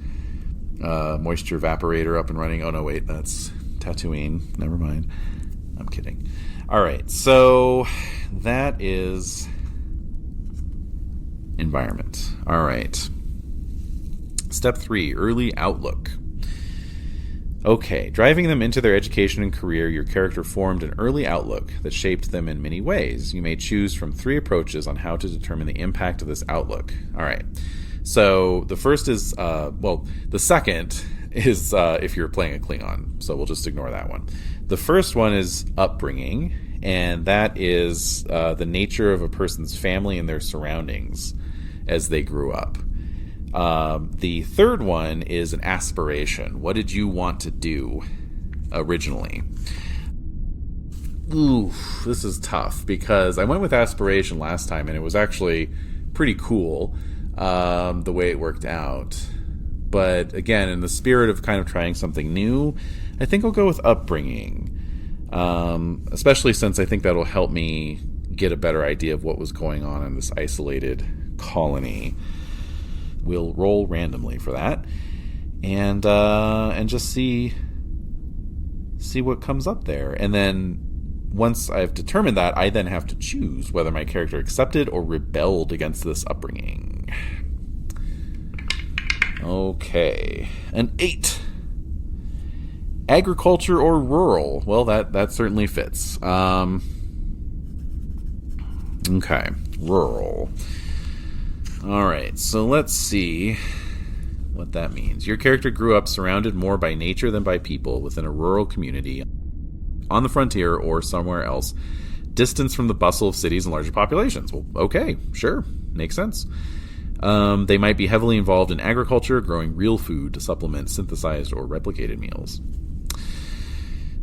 moisture evaporator up and running. Oh, no, wait, that's Tatooine. Never mind. I'm kidding. All right, so that is environment. All right. Step 3, early outlook. Okay, driving them into their education and career, your character formed an early outlook that shaped them in many ways. You may choose from 3 approaches on how to determine the impact of this outlook. All right, so the first is, the second is if you're playing a Klingon, so we'll just ignore that one. The first one is upbringing, and that is the nature of a person's family and their surroundings as they grew up. The third one is an aspiration. What did you want to do originally? Ooh, this is tough because I went with aspiration last time and it was actually pretty cool the way it worked out. But again, in the spirit of kind of trying something new, I think I'll go with upbringing. Especially since I think that'll help me get a better idea of what was going on in this isolated colony. We'll roll randomly for that, and just see what comes up there. And then once I've determined that, I then have to choose whether my character accepted or rebelled against this upbringing. Okay, an 8. Agriculture or rural? Well, that certainly fits. Okay, rural. All right, so let's see what that means. Your character grew up surrounded more by nature than by people within a rural community, on the frontier or somewhere else, distance from the bustle of cities and larger populations. Well, okay, sure, makes sense. They might be heavily involved in agriculture, growing real food to supplement synthesized or replicated meals.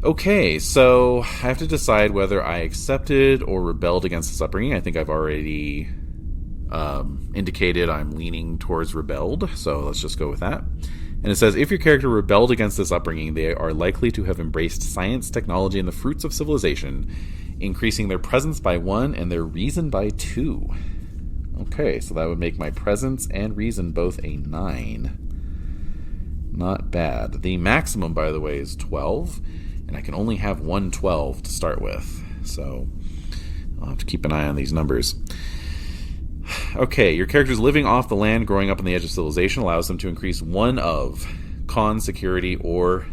Okay, so I have to decide whether I accepted or rebelled against this upbringing. I think I've already indicated I'm leaning towards rebelled, so let's just go with that. And it says, if your character rebelled against this upbringing, they are likely to have embraced science, technology, and the fruits of civilization, increasing their presence by 1 and their reason by 2. Okay, so that would make my presence and reason both a 9. Not bad. The maximum, by the way, is 12, and I can only have 1 12 to start with, so I'll have to keep an eye on these numbers. Okay, your character's living off the land, growing up on the edge of civilization, allows them to increase 1 of con, security, or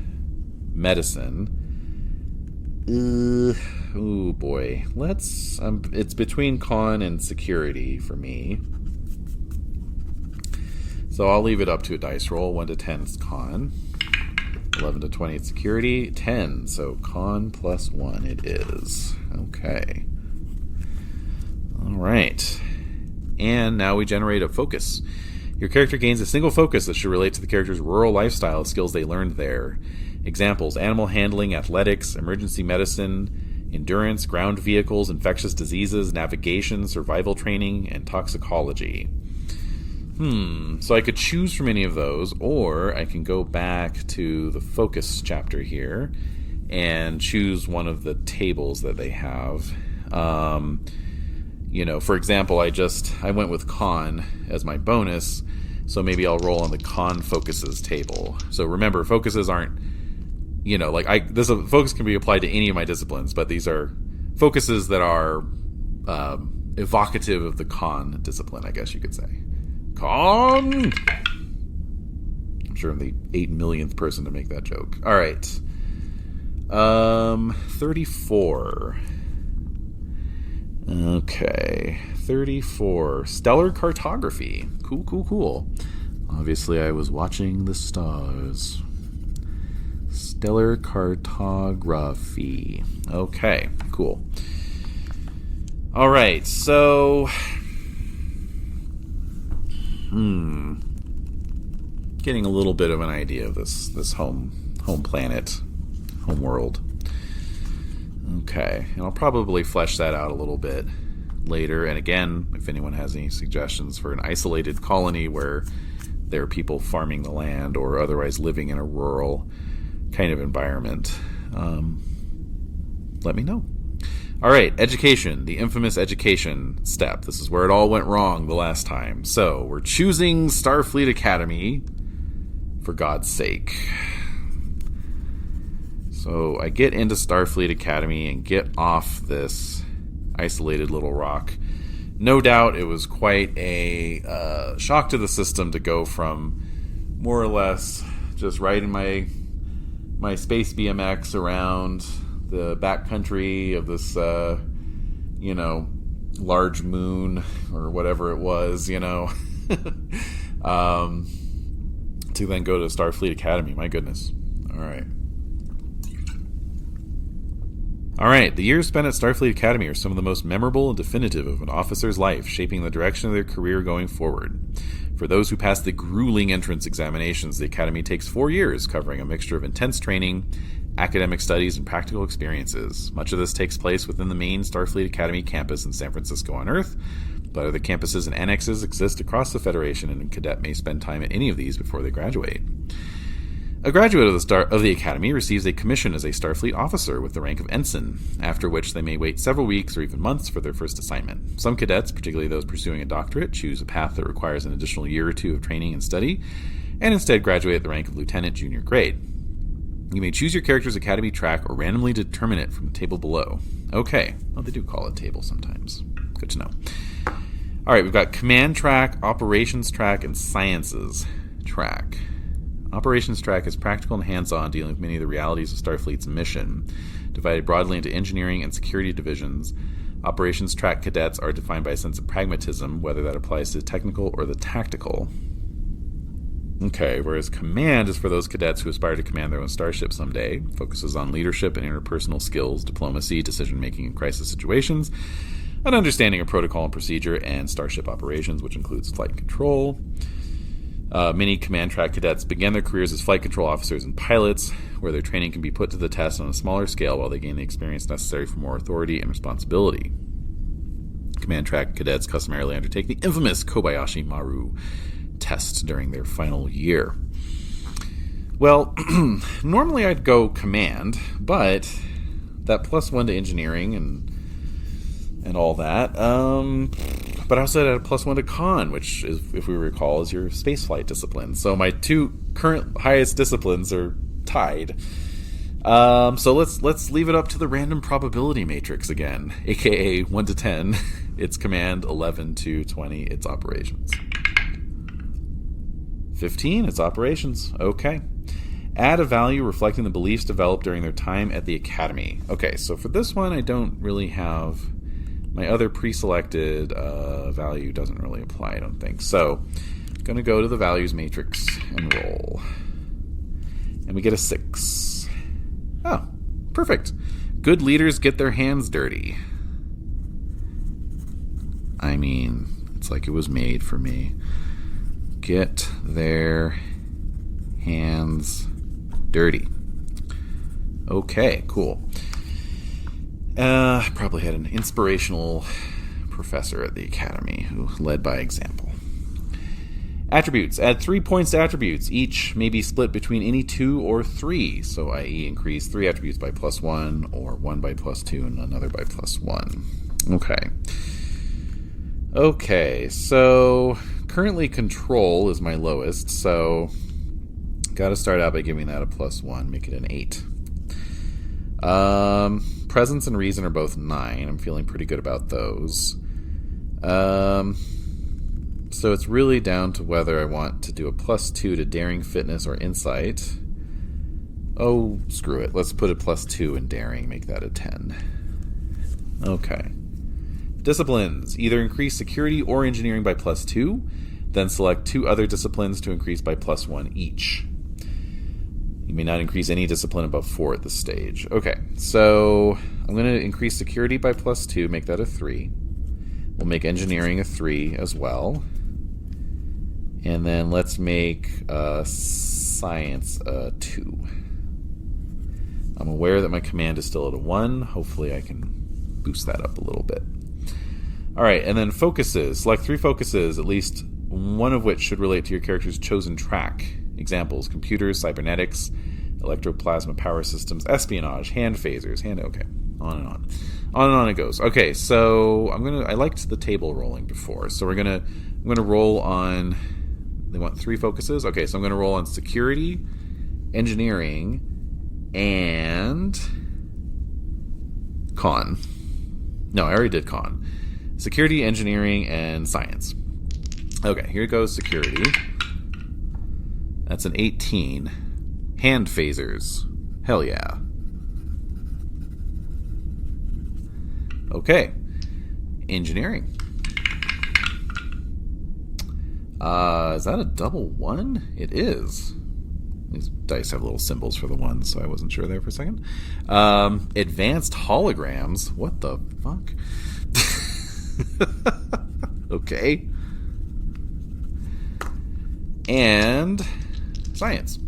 medicine. Oh boy. Let's... it's between con and security for me. So I'll leave it up to a dice roll. 1 to 10 is con. 11 to 20 is security. 10. So con plus 1 it is. Okay. All right. And now we generate a focus. Your character gains a single focus that should relate to the character's rural lifestyle skills they learned there. Examples: animal handling, athletics, emergency medicine, endurance, ground vehicles, infectious diseases, navigation, survival training, and toxicology. So I could choose from any of those, or I can go back to the focus chapter here and choose one of the tables that they have. For example, I went with con as my bonus, so maybe I'll roll on the con focuses table. So remember, focuses aren't, focus can be applied to any of my disciplines, but these are focuses that are evocative of the con discipline, I guess you could say. Con! I'm sure I'm the 8 millionth person to make that joke. All right. 34. Okay. 34. Stellar cartography. Cool. Obviously, I was watching the stars. Stellar cartography. Okay, cool. All right, so... Getting a little bit of an idea of this home planet, home world. Okay, and I'll probably flesh that out a little bit later. And again, if anyone has any suggestions for an isolated colony where there are people farming the land or otherwise living in a rural kind of environment, let me know. All right, education, the infamous education step. This is where it all went wrong the last time. So we're choosing Starfleet Academy, for God's sake. So I get into Starfleet Academy and get off this isolated little rock. No doubt it was quite a shock to the system to go from more or less just riding my space BMX around the backcountry of this, large moon or whatever it was, to then go to Starfleet Academy. My goodness. All right. The years spent at Starfleet Academy are some of the most memorable and definitive of an officer's life, shaping the direction of their career going forward. For those who pass the grueling entrance examinations, the Academy takes 4 years, covering a mixture of intense training, academic studies, and practical experiences. Much of this takes place within the main Starfleet Academy campus in San Francisco on Earth, but other campuses and annexes exist across the Federation, and a cadet may spend time at any of these before they graduate. A graduate of the Academy receives a commission as a Starfleet officer with the rank of ensign, after which they may wait several weeks or even months for their first assignment. Some cadets, particularly those pursuing a doctorate, choose a path that requires an additional year or two of training and study, and instead graduate at the rank of lieutenant junior grade. You may choose your character's Academy track or randomly determine it from the table below. Okay. Well, they do call it table sometimes. Good to know. All right, we've got command track, operations track, and sciences track. Operations track is practical and hands-on, dealing with many of the realities of Starfleet's mission. Divided broadly into engineering and security divisions, operations track cadets are defined by a sense of pragmatism, whether that applies to the technical or the tactical. Okay, whereas command is for those cadets who aspire to command their own starship someday, focuses on leadership and interpersonal skills, diplomacy, decision-making in crisis situations, an understanding of protocol and procedure, and starship operations, which includes flight control. Many command track cadets begin their careers as flight control officers and pilots, where their training can be put to the test on a smaller scale while they gain the experience necessary for more authority and responsibility. Command track cadets customarily undertake the infamous Kobayashi Maru test during their final year. Well, normally I'd go command, but that +1 to engineering and all that. But I also had a +1 to con, which is, if we recall, is your spaceflight discipline. So my two current highest disciplines are tied. So let's leave it up to the random probability matrix again, aka 1 to 10. It's command, 11 to 20. It's operations. 15. It's operations. Okay. Add a value reflecting the beliefs developed during their time at the academy. Okay, so for this one, I don't really have... My other pre-selected value doesn't really apply, I don't think. So, I'm going to go to the values matrix and roll. And we get a 6. Oh, perfect. Good leaders get their hands dirty. I mean, it's like it was made for me. Get their hands dirty. Okay, cool. Probably had an inspirational professor at the academy who led by example. Attributes. Add 3 points to attributes. Each may be split between any 2 or 3. So, i.e. increase 3 attributes by +1, or 1 by +2, and another by +1. Okay. Okay, so currently control is my lowest, so got to start out by giving that a +1, make it an 8. Presence and reason are both 9. I'm feeling pretty good about those. So it's really down to whether I want to do a +2 to daring, fitness, or insight. Oh, screw it. Let's put a +2 in daring, make that a 10. Okay. Disciplines. Either increase security or engineering by +2, then select 2 other disciplines to increase by +1 each. You may not increase any discipline above 4 at this stage. Okay, so I'm going to increase security by +2, make that a 3. We'll make engineering a 3 as well. And then let's make science a 2. I'm aware that my command is still at a 1. Hopefully I can boost that up a little bit. Alright, and then focuses. Select 3 focuses, at least one of which should relate to your character's chosen track. Examples: computers, cybernetics, electroplasma power systems, espionage, hand phasers, okay, on and on. On and on it goes. Okay, so I liked the table rolling before, so I'm gonna roll on. They want 3 focuses. Okay, so I'm gonna roll on security, engineering, and con. No, I already did con. Security, engineering, and science. Okay, here goes security. That's an 18. Hand phasers. Hell yeah. Okay. Engineering. Is that a double 1? It is. These dice have little symbols for the ones, so I wasn't sure there for a second. Advanced holograms. What the fuck? Okay. And science.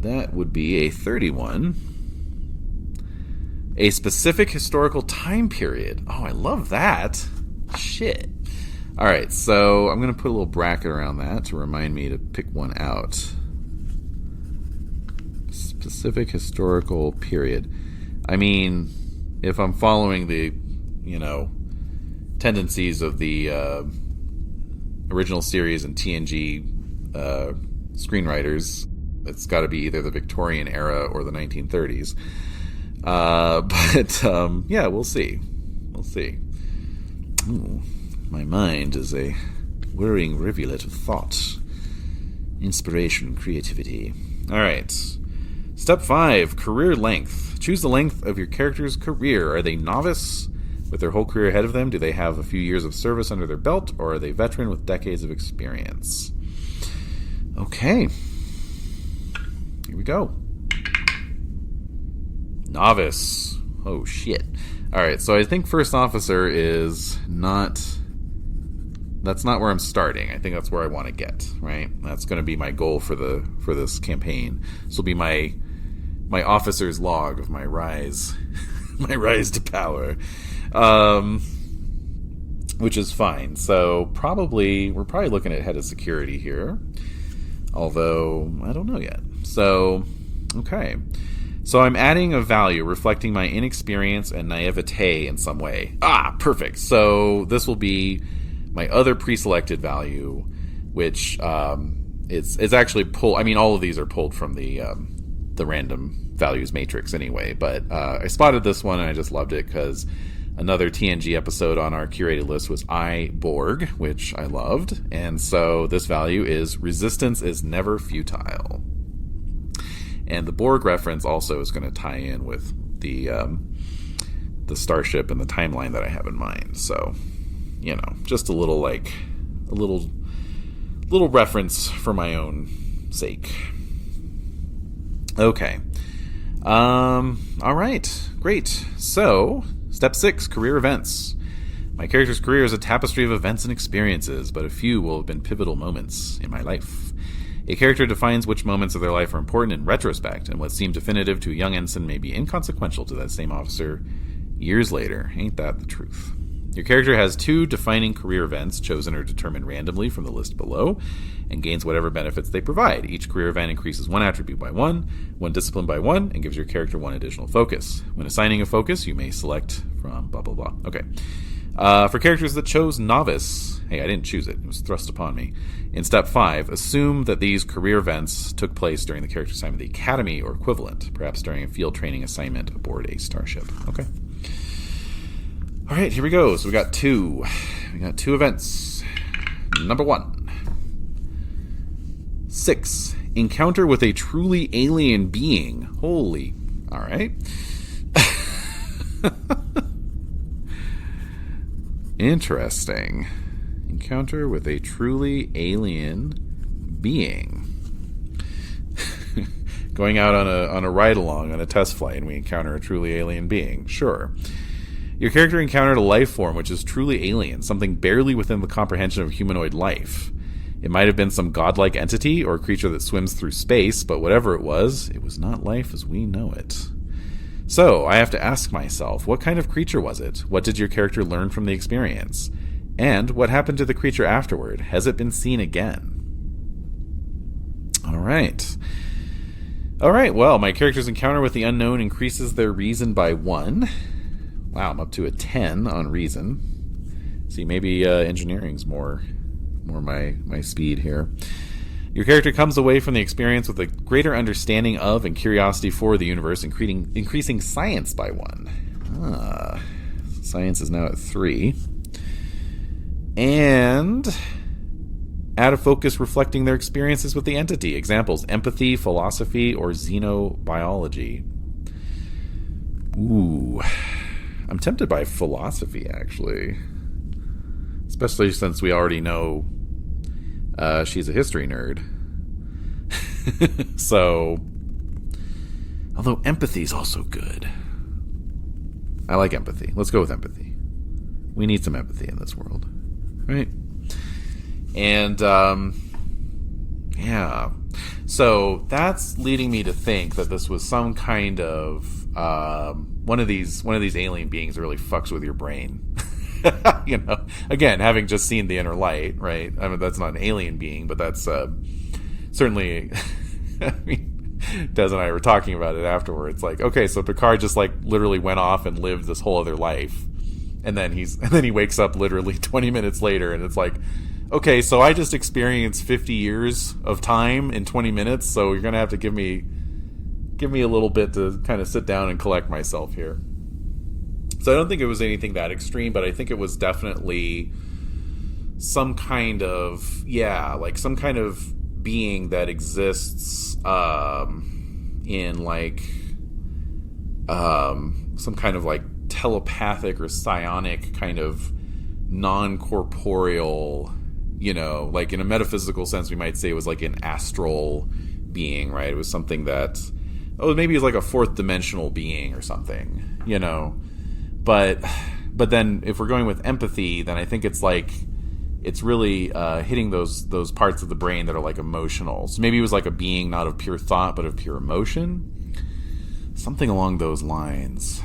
That would be a 31. A specific historical time period. Oh, I love that. Shit. Alright, so I'm going to put a little bracket around that to remind me to pick one out. Specific historical period. I mean, if I'm following the, tendencies of the original series and TNG screenwriters, it's got to be either the Victorian era or the 1930s. Yeah, we'll see. We'll see. Ooh, my mind is a whirring rivulet of thought, inspiration, creativity. All right. Step 5, career length. Choose the length of your character's career. Are they novice with their whole career ahead of them? Do they have a few years of service under their belt, or are they veteran with decades of experience? Okay. Here we go. Novice. Oh, shit. Alright, so I think first officer is not... That's not where I'm starting. I think that's where I want to get, right? That's going to be my goal for this campaign. This will be my officer's log of my rise, my rise to power, which is fine. So we're probably looking at head of security here, although I don't know yet. So, okay. So I'm adding a value reflecting my inexperience and naivete in some way. Ah, perfect. So this will be my other pre-selected value, which it's actually pulled. I mean, all of these are pulled from the random values matrix anyway. But I spotted this one and I just loved it because Another TNG episode on our curated list was I, Borg, which I loved. And so this value is resistance is never futile. And the Borg reference also is going to tie in with the starship and the timeline that I have in mind. So, just a little reference for my own sake. Okay. All right. Great. So, step 6, career events. My character's career is a tapestry of events and experiences, but a few will have been pivotal moments in my life. A character defines which moments of their life are important in retrospect, and what seemed definitive to a young ensign may be inconsequential to that same officer years later. Ain't that the truth? Your character has 2 defining career events chosen or determined randomly from the list below, and gains whatever benefits they provide. Each career event increases 1 attribute by 1 discipline by 1, and gives your character 1 additional focus. When assigning a focus, you may select from blah blah blah. Okay. For characters that chose Novice, hey, I didn't choose it. It was thrust upon me. In Step 5, assume that these career events took place during the character assignment of the Academy or equivalent, perhaps during a field training assignment aboard a starship. Okay. All right, here we go. So we got 2. We got 2 events. Number 1. 6. Encounter with a truly alien being. Holy. All right. Interesting. Encounter with a truly alien being. Going out on a ride along on a test flight, and we encounter a truly alien being. Sure. Your character encountered a life form which is truly alien, something barely within the comprehension of humanoid life. It might have been some godlike entity or creature that swims through space, but whatever it was not life as we know it. So, I have to ask myself, what kind of creature was it? What did your character learn from the experience? And what happened to the creature afterward? Has it been seen again? All right, well, my character's encounter with the unknown increases their reason by 1. Wow, I'm up to a 10 on reason. See, maybe engineering's more my speed here. Your character comes away from the experience with a greater understanding of and curiosity for the universe, increasing science by 1. Science is now at 3. And add a focus reflecting their experiences with the entity. Examples: empathy, philosophy, or xenobiology. Ooh. I'm tempted by philosophy, actually. Especially since we already know she's a history nerd. So, although empathy is also good. I like empathy. Let's go with empathy. We need some empathy in this world. Right? And, yeah. So, that's leading me to think that this was some kind of, one of these alien beings that really fucks with your brain. Again, having just seen The Inner Light, right? I mean, that's not an alien being, but that's certainly. I mean, Des and I were talking about it afterwards. Like, okay, so Picard just literally went off and lived this whole other life, and then he wakes up literally 20 minutes later, and it's like, okay, so I just experienced 50 years of time in 20 minutes, so you're gonna have to give me a little bit to kind of sit down and collect myself here. So I don't think it was anything that extreme, but I think it was definitely some kind of, some kind of being that exists in some kind of telepathic or psionic kind of non-corporeal, in a metaphysical sense we might say it was like an astral being, right? It was something that, maybe it was like a fourth dimensional being or something, But then if we're going with empathy, then I think it's really hitting those parts of the brain that are emotional. So maybe it was like a being not of pure thought, but of pure emotion. Something along those lines.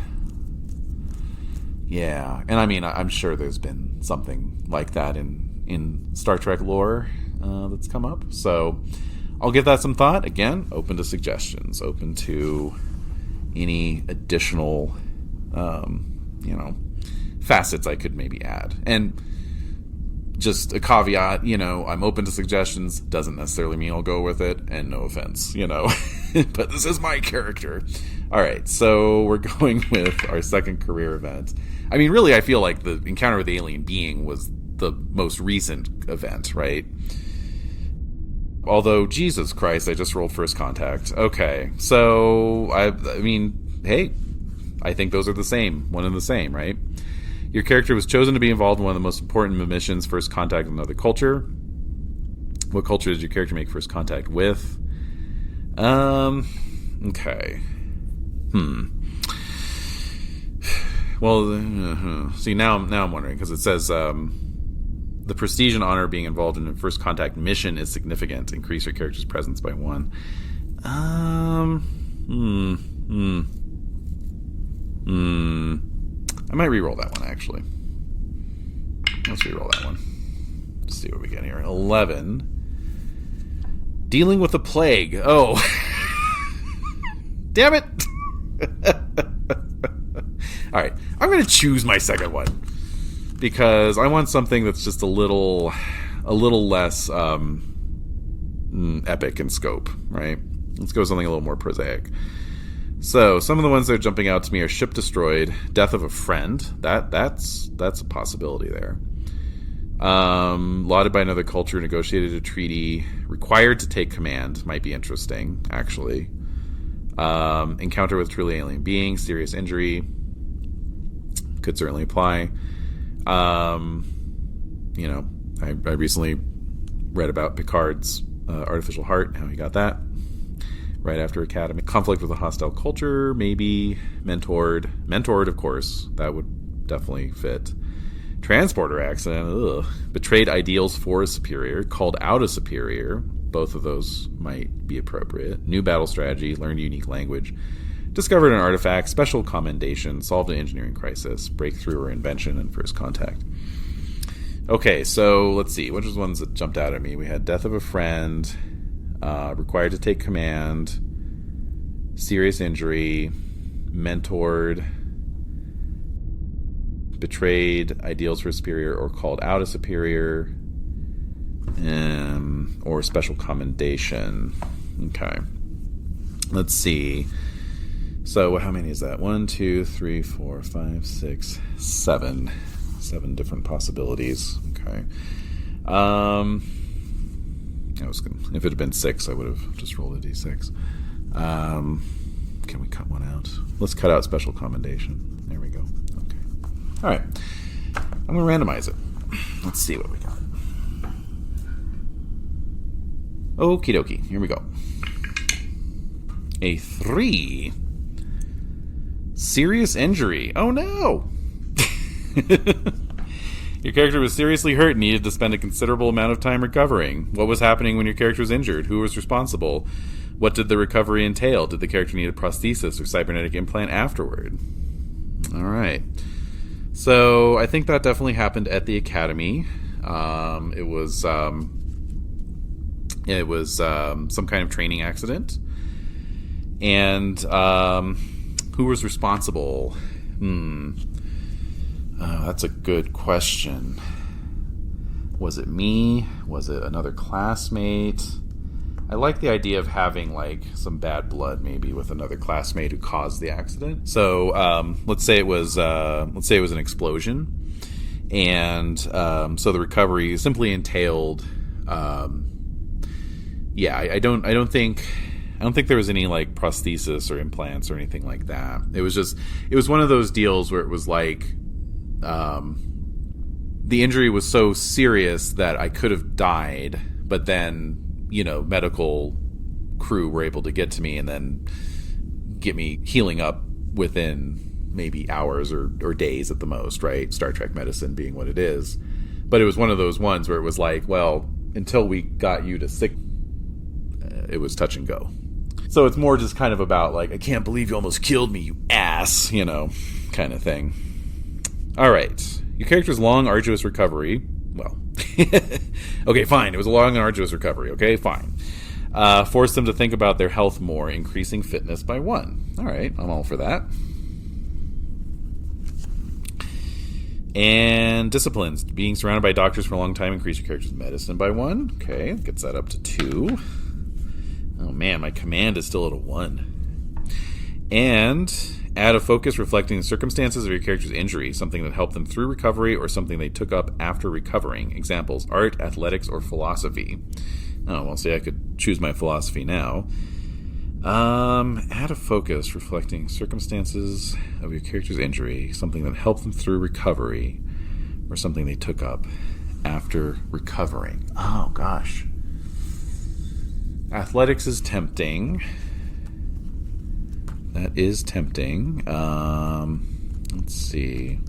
Yeah. And I mean, I'm sure there's been something like that in Star Trek lore that's come up. So I'll give that some thought. Again, open to suggestions, open to any additional facets I could maybe add. And just a caveat, I'm open to suggestions, doesn't necessarily mean I'll go with it, and no offense, but this is my character. All right, so we're going with our second career event. I mean, really, I feel like the encounter with the alien being was the most recent event, right? Although, Jesus Christ, I just rolled first contact. Okay, so, I mean, hey, I think those are the same, one and the same, right? Your character was chosen to be involved in one of the most important missions, first contact with another culture. What culture did your character make first contact with? Okay. Well, see, now I'm wondering, because it says, the prestige and honor of being involved in a first contact mission is significant. Increase your character's presence by 1. I might re-roll that one, actually. Let's re-roll that one. Let's see what we get here. 11. Dealing with the plague. Oh. Damn it. Alright. I'm going to choose my second one. Because I want something that's just a little less epic in scope, right? Let's go with something a little more prosaic. So, some of the ones that are jumping out to me are ship destroyed, death of a friend. That's a possibility there. Lauded by another culture, negotiated a treaty, required to take command. Might be interesting, actually. Encounter with truly alien being, serious injury. Could certainly apply. I recently read about Picard's artificial heart, how he got that right after Academy. Conflict with a hostile culture, maybe. Mentored, of course. That would definitely fit. Transporter accident, ugh. Betrayed ideals for a superior, called out a superior. Both of those might be appropriate. New battle strategy, learned unique language. Discovered an artifact, special commendation, solved an engineering crisis, breakthrough or invention, and first contact. Okay, so let's see. Which was the ones that jumped out at me? We had death of a friend, required to take command, serious injury, mentored, betrayed ideals for a superior or called out a superior, or special commendation. Okay. Let's see. So how many is that? 1, 2, 3, 4, 5, 6, 7. 7 different possibilities. Okay. If it had been 6, I would have just rolled a d6. Can we cut one out? Let's cut out special commendation. There we go. Okay. All right. I'm going to randomize it. Let's see what we got. Okie dokie. Here we go. A 3. Serious injury. Oh no! Your character was seriously hurt and needed to spend a considerable amount of time recovering. What was happening when your character was injured? Who was responsible? What did the recovery entail? Did the character need a prosthesis or cybernetic implant afterward? Alright. So, I think that definitely happened at the Academy. It was some kind of training accident. And, who was responsible? That's a good question. Was it me? Was it another classmate? I like the idea of having like some bad blood, maybe with another classmate who caused the accident. So let's say it was an explosion, and so the recovery simply entailed. I don't think there was any like prosthesis or implants or anything like that. It was one of those deals where it was like, the injury was so serious that I could have died, but then, medical crew were able to get to me and then get me healing up within maybe hours or days at the most, right? Star Trek medicine being what it is. But it was one of those ones where it was like, well, until we got you to sick, it was touch and go. So it's more just kind of about like, I can't believe you almost killed me, you ass, kind of thing. All right. Your character's long, arduous recovery. Well, okay, fine. It was a long and arduous recovery. Okay, fine. Forced them to think about their health more, increasing fitness by 1. All right, I'm all for that. And disciplines. Being surrounded by doctors for a long time, increase your character's medicine by 1. Okay, gets that up to 2. Oh man, my command is still at a 1. And Add a focus reflecting the circumstances of your character's injury, something that helped them through recovery or something they took up after recovering. Examples: art, athletics, or philosophy. Oh, well, see, I could choose my philosophy now. Add a focus reflecting circumstances of your character's injury, something that helped them through recovery or something they took up after recovering. Oh, gosh. Athletics is tempting. That is tempting. Let's see.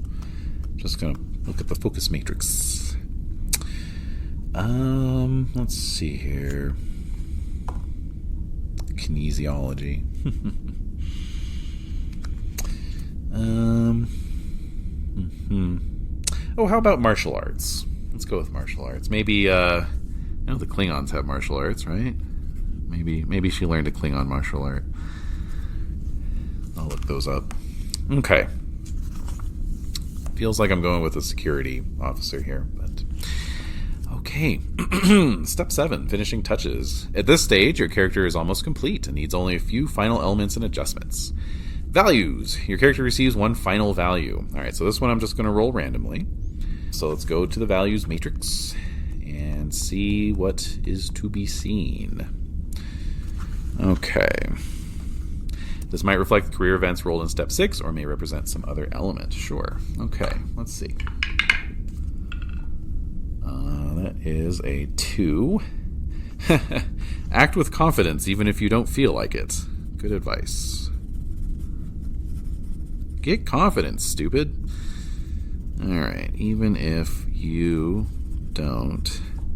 Just going to look at the focus matrix. Let's see here. Kinesiology. Oh, how about martial arts? Let's go with martial arts. Maybe, I know the Klingons have martial arts, right? Maybe she learned a Klingon martial art. I'll look those up. Okay. Feels like I'm going with a security officer here, but okay. Step 7, finishing touches. At this stage, your character is almost complete and needs only a few final elements and adjustments. Values. Your character receives one final value. All right, so this one I'm just going to roll randomly. So let's go to the values matrix and see what is to be seen. Okay. This might reflect the career events rolled in step 6 or may represent some other element. Sure. Okay, let's see. That is a 2. Act with confidence even if you don't feel like it. Good advice. Get confidence, stupid. Alright, even if you don't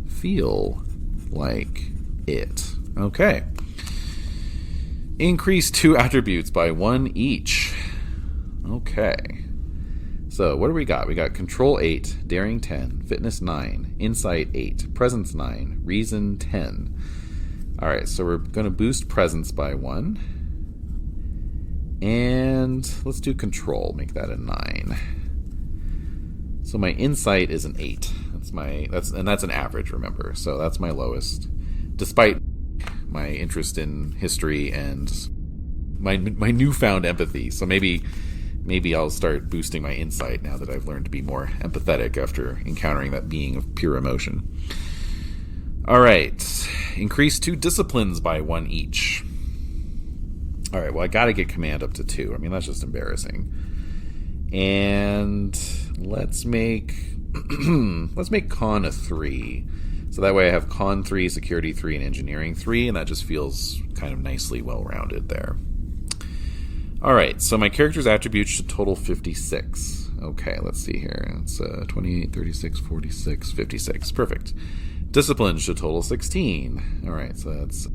feel like it. Okay. Increase 2 attributes by 1 each. Okay. So, what do we got? We got Control 8, Daring 10, Fitness 9, Insight 8, Presence 9, Reason 10. Alright, so we're going to boost Presence by 1. And let's do Control, make that a 9. So my Insight is an 8. That's an average, remember. So that's my lowest. Despite my interest in history and my newfound empathy. So maybe I'll start boosting my insight now that I've learned to be more empathetic after encountering that being of pure emotion. All right. Increase 2 disciplines by 1 each. All right, well, I got to get command up to 2. I mean, that's just embarrassing. And let's make con a 3. So that way I have con 3, security 3, and engineering 3, and that just feels kind of nicely well-rounded there. All right, so my character's attributes should total 56. Okay, let's see here. It's 28, 36, 46, 56. Perfect. Discipline should total 16. All right, so that's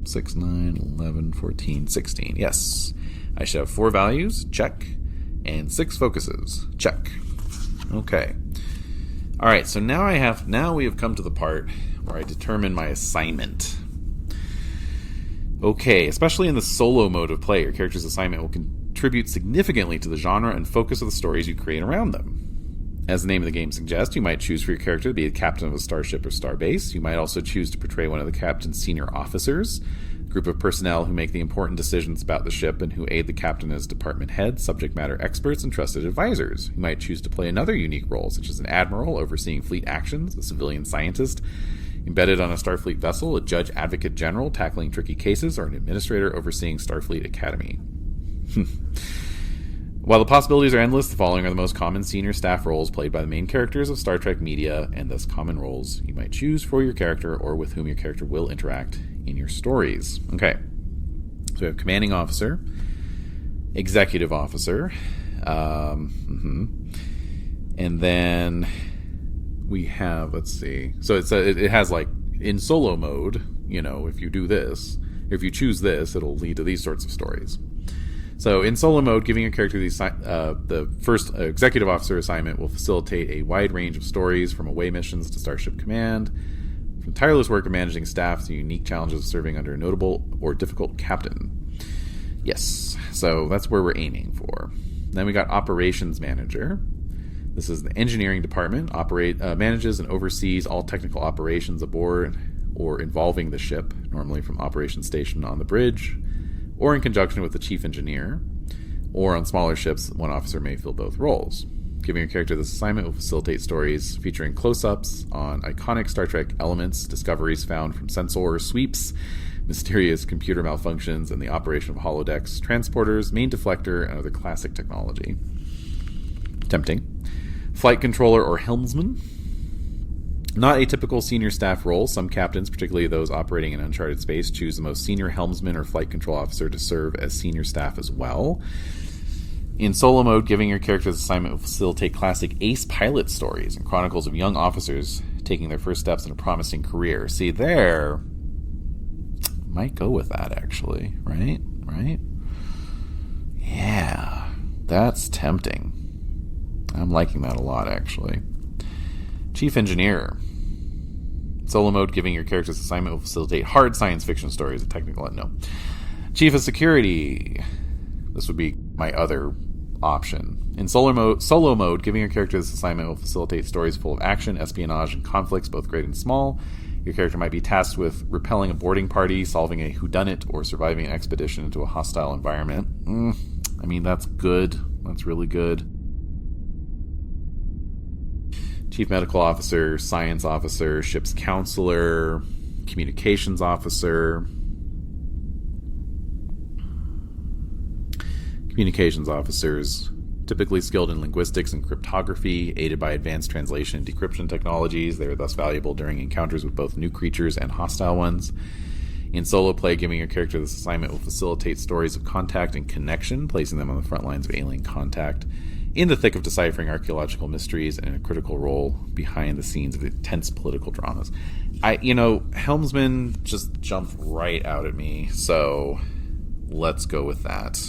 6, 9, 11, 14, 16. Yes. I should have 4 values. Check. And 6 focuses. Check. Okay. All right, so now we have come to the part where I determine my assignment. Okay, especially in the solo mode of play, your character's assignment will contribute significantly to the genre and focus of the stories you create around them. As the name of the game suggests, you might choose for your character to be a captain of a starship or starbase. You might also choose to portray one of the captain's senior officers, a group of personnel who make the important decisions about the ship and who aid the captain as department head, subject matter experts, and trusted advisors. You might choose to play another unique role, such as an admiral overseeing fleet actions, a civilian scientist embedded on a Starfleet vessel, a judge advocate general tackling tricky cases, or an administrator overseeing Starfleet Academy. While the possibilities are endless, the following are the most common senior staff roles played by the main characters of Star Trek media, and thus common roles you might choose for your character or with whom your character will interact in your stories. Okay. So we have commanding officer, executive officer, and then we have, let's see. So it has like in solo mode, you know, if you do this, if you choose this, it'll lead to these sorts of stories. So in solo mode, giving your character the first executive officer assignment will facilitate a wide range of stories, from away missions to Starship Command, from tireless work of managing staff to unique challenges of serving under a notable or difficult captain. Yes, so that's where we're aiming for. Then we got operations manager. This is the engineering department, manages and oversees all technical operations aboard or involving the ship, normally from operations station on the bridge, or in conjunction with the chief engineer. or on smaller ships, one officer may fill both roles. Giving your character this assignment will facilitate stories featuring close-ups on iconic Star Trek elements, discoveries found from sensor sweeps, mysterious computer malfunctions, and the operation of holodecks, transporters, main deflector, and other classic technology. Tempting. Flight controller or helmsman. Not a typical senior staff role. Some captains, particularly those operating in uncharted space, choose the most senior helmsman or flight control officer to serve as senior staff as well. In solo mode, giving your character this assignment will facilitate classic ace pilot stories and chronicles of young officers taking their first steps in a promising career. See, there might go with that, actually. Right? Yeah, that's tempting. I'm liking that a lot, actually. Chief Engineer. Solo mode, giving your character this assignment will facilitate hard science fiction stories. A technical, no. Chief of Security. This would be my other option. In solo mode, giving your character this assignment will facilitate stories full of action, espionage, and conflicts, both great and small. Your character might be tasked with repelling a boarding party, solving a whodunit, or surviving an expedition into a hostile environment. I mean, that's good. That's really good. Chief Medical Officer, Science Officer, Ship's Counselor, Communications Officer. Communications officers, typically skilled in linguistics and cryptography, aided by advanced translation and decryption technologies. They are thus valuable during encounters with both new creatures and hostile ones. In solo play, giving your character this assignment will facilitate stories of contact and connection, placing them on the front lines of alien contact, in the thick of deciphering archaeological mysteries, and in a critical role behind the scenes of intense political dramas. Helmsman just jumped right out at me, so let's go with that.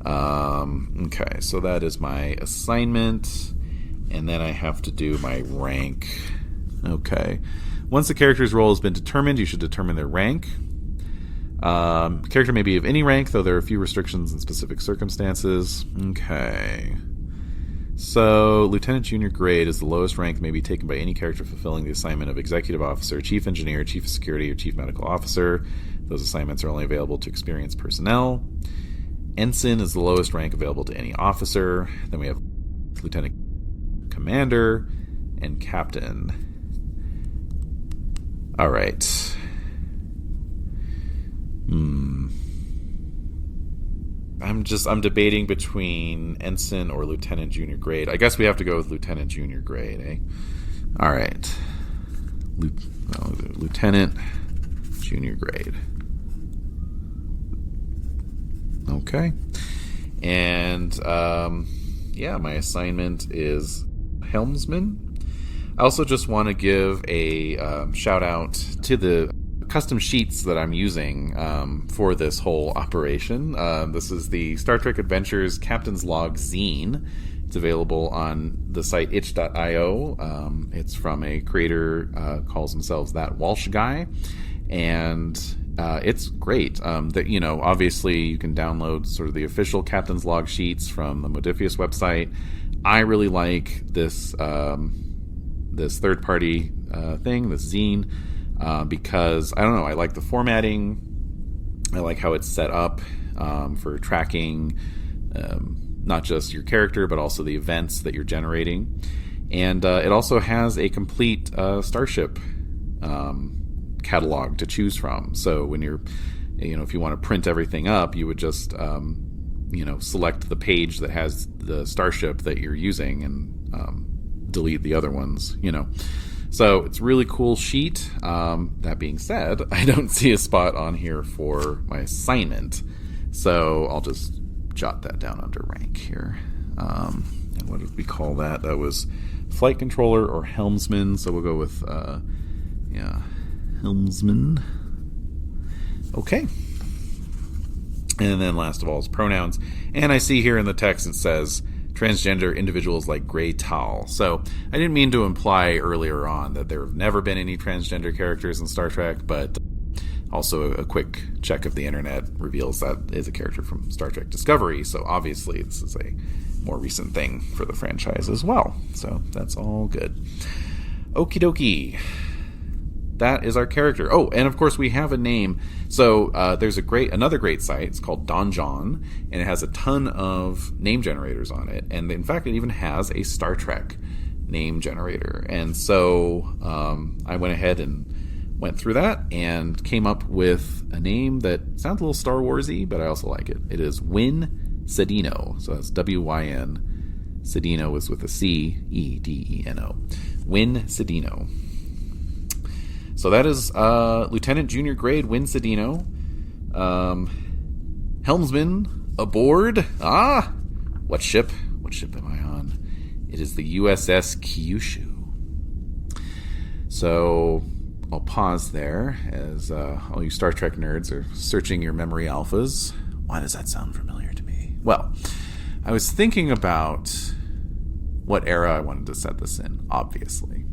Okay, so that is my assignment, and then I have to do my rank. Okay. Once the character's role has been determined, you should determine their rank. Character may be of any rank, though there are a few restrictions in specific circumstances. Okay. So, Lieutenant Junior grade is the lowest rank that may be taken by any character fulfilling the assignment of Executive Officer, Chief Engineer, Chief of Security, or Chief Medical Officer. Those assignments are only available to experienced personnel. Ensign is the lowest rank available to any officer. Then we have Lieutenant Commander and Captain. All right. I'm debating between Ensign or Lieutenant Junior grade. I guess we have to go with Lieutenant Junior grade, eh? All right. Lieutenant Junior grade. Okay. And, my assignment is Helmsman. I also just want to give a shout out to the custom sheets that I'm using for this whole operation. This is the Star Trek Adventures Captain's Log zine. It's available on the site itch.io. It's from a creator calls themselves That Walsh Guy, and it's great. Obviously you can download sort of the official Captain's Log sheets from the Modifius website. I really like this this third-party thing, this zine, because, I don't know, I like the formatting. I like how it's set up for tracking not just your character, but also the events that you're generating. And it also has a complete Starship catalog to choose from. So when you're, if you want to print everything up, you would just, select the page that has the Starship that you're using and delete the other ones, So it's a really cool sheet. That being said, I don't see a spot on here for my assignment. So I'll just jot that down under rank here. And what did we call that? That was flight controller or helmsman. So we'll go with, helmsman. Okay. And then last of all is pronouns. And I see here in the text it says transgender individuals like Grey Tal. So I didn't mean to imply earlier on that there have never been any transgender characters in Star Trek, but also a quick check of the internet reveals that is a character from Star Trek Discovery. So obviously this is a more recent thing for the franchise as well. So that's all good. Okie dokie. that is our character. Oh, and of course we have a name. So there's another great site. It's called Donjon, and it has a ton of name generators on it. And in fact, it even has a Star Trek name generator. And so I went ahead and went through that and came up with a name that sounds a little Star Warsy, but I also like it. It is Wyn Cedino. So that's W-Y-N. Cedino is with a C, E-D-E-N-O. Wyn Cedino. So that is Lieutenant Junior Grade Wyn Cedino. Helmsman aboard. What ship? What ship am I on? It is the USS Kyushu. So I'll pause there as all you Star Trek nerds are searching your memory alphas. Why does that sound familiar to me? Well, I was thinking about what era I wanted to set this in, obviously.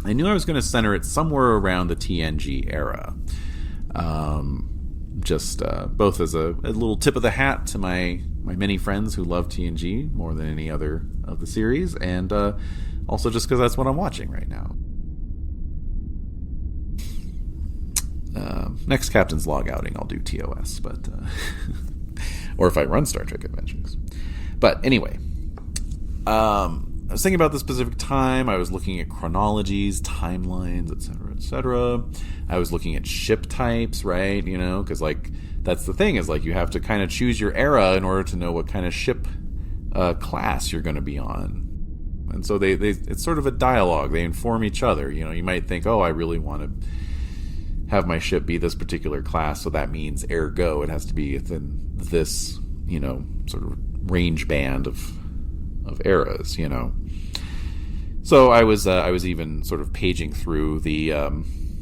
I knew I was going to center it somewhere around the TNG era. Just both as a little tip of the hat to my many friends who love TNG more than any other of the series, and also just because that's what I'm watching right now. Next Captain's Log outing, I'll do TOS, but or if I run Star Trek Adventures. But anyway, I was thinking about the specific time. I was looking at chronologies, timelines, etc., etc. I was looking at ship types, right? You know, because like that's the thing is like you have to kind of choose your era in order to know what kind of ship class you're going to be on. And so they it's sort of a dialogue. They inform each other. You know, you might think, oh, I really want to have my ship be this particular class, so that means ergo it has to be within this, you know, sort of range band of eras, you know. So I was even sort of paging through the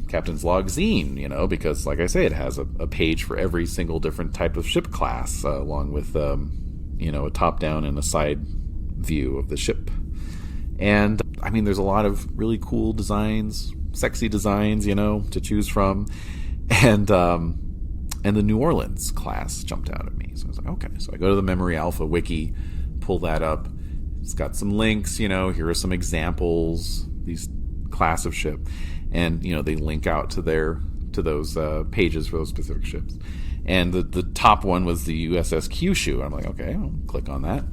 Captain's Log zine, you know, because like I say, it has a page for every single different type of ship class, along with you know, a top down and a side view of the ship. And I mean, there's a lot of really cool designs, sexy designs, you know, to choose from, and the New Orleans class jumped out at me. So I was like, okay. So I go to the Memory Alpha wiki, pull that up. It's got some links, you know. Here are some examples, these class of ship, and you know they link out to those pages for those specific ships. And the top one was the USS Kyushu. I'm like, okay, I'll click on that,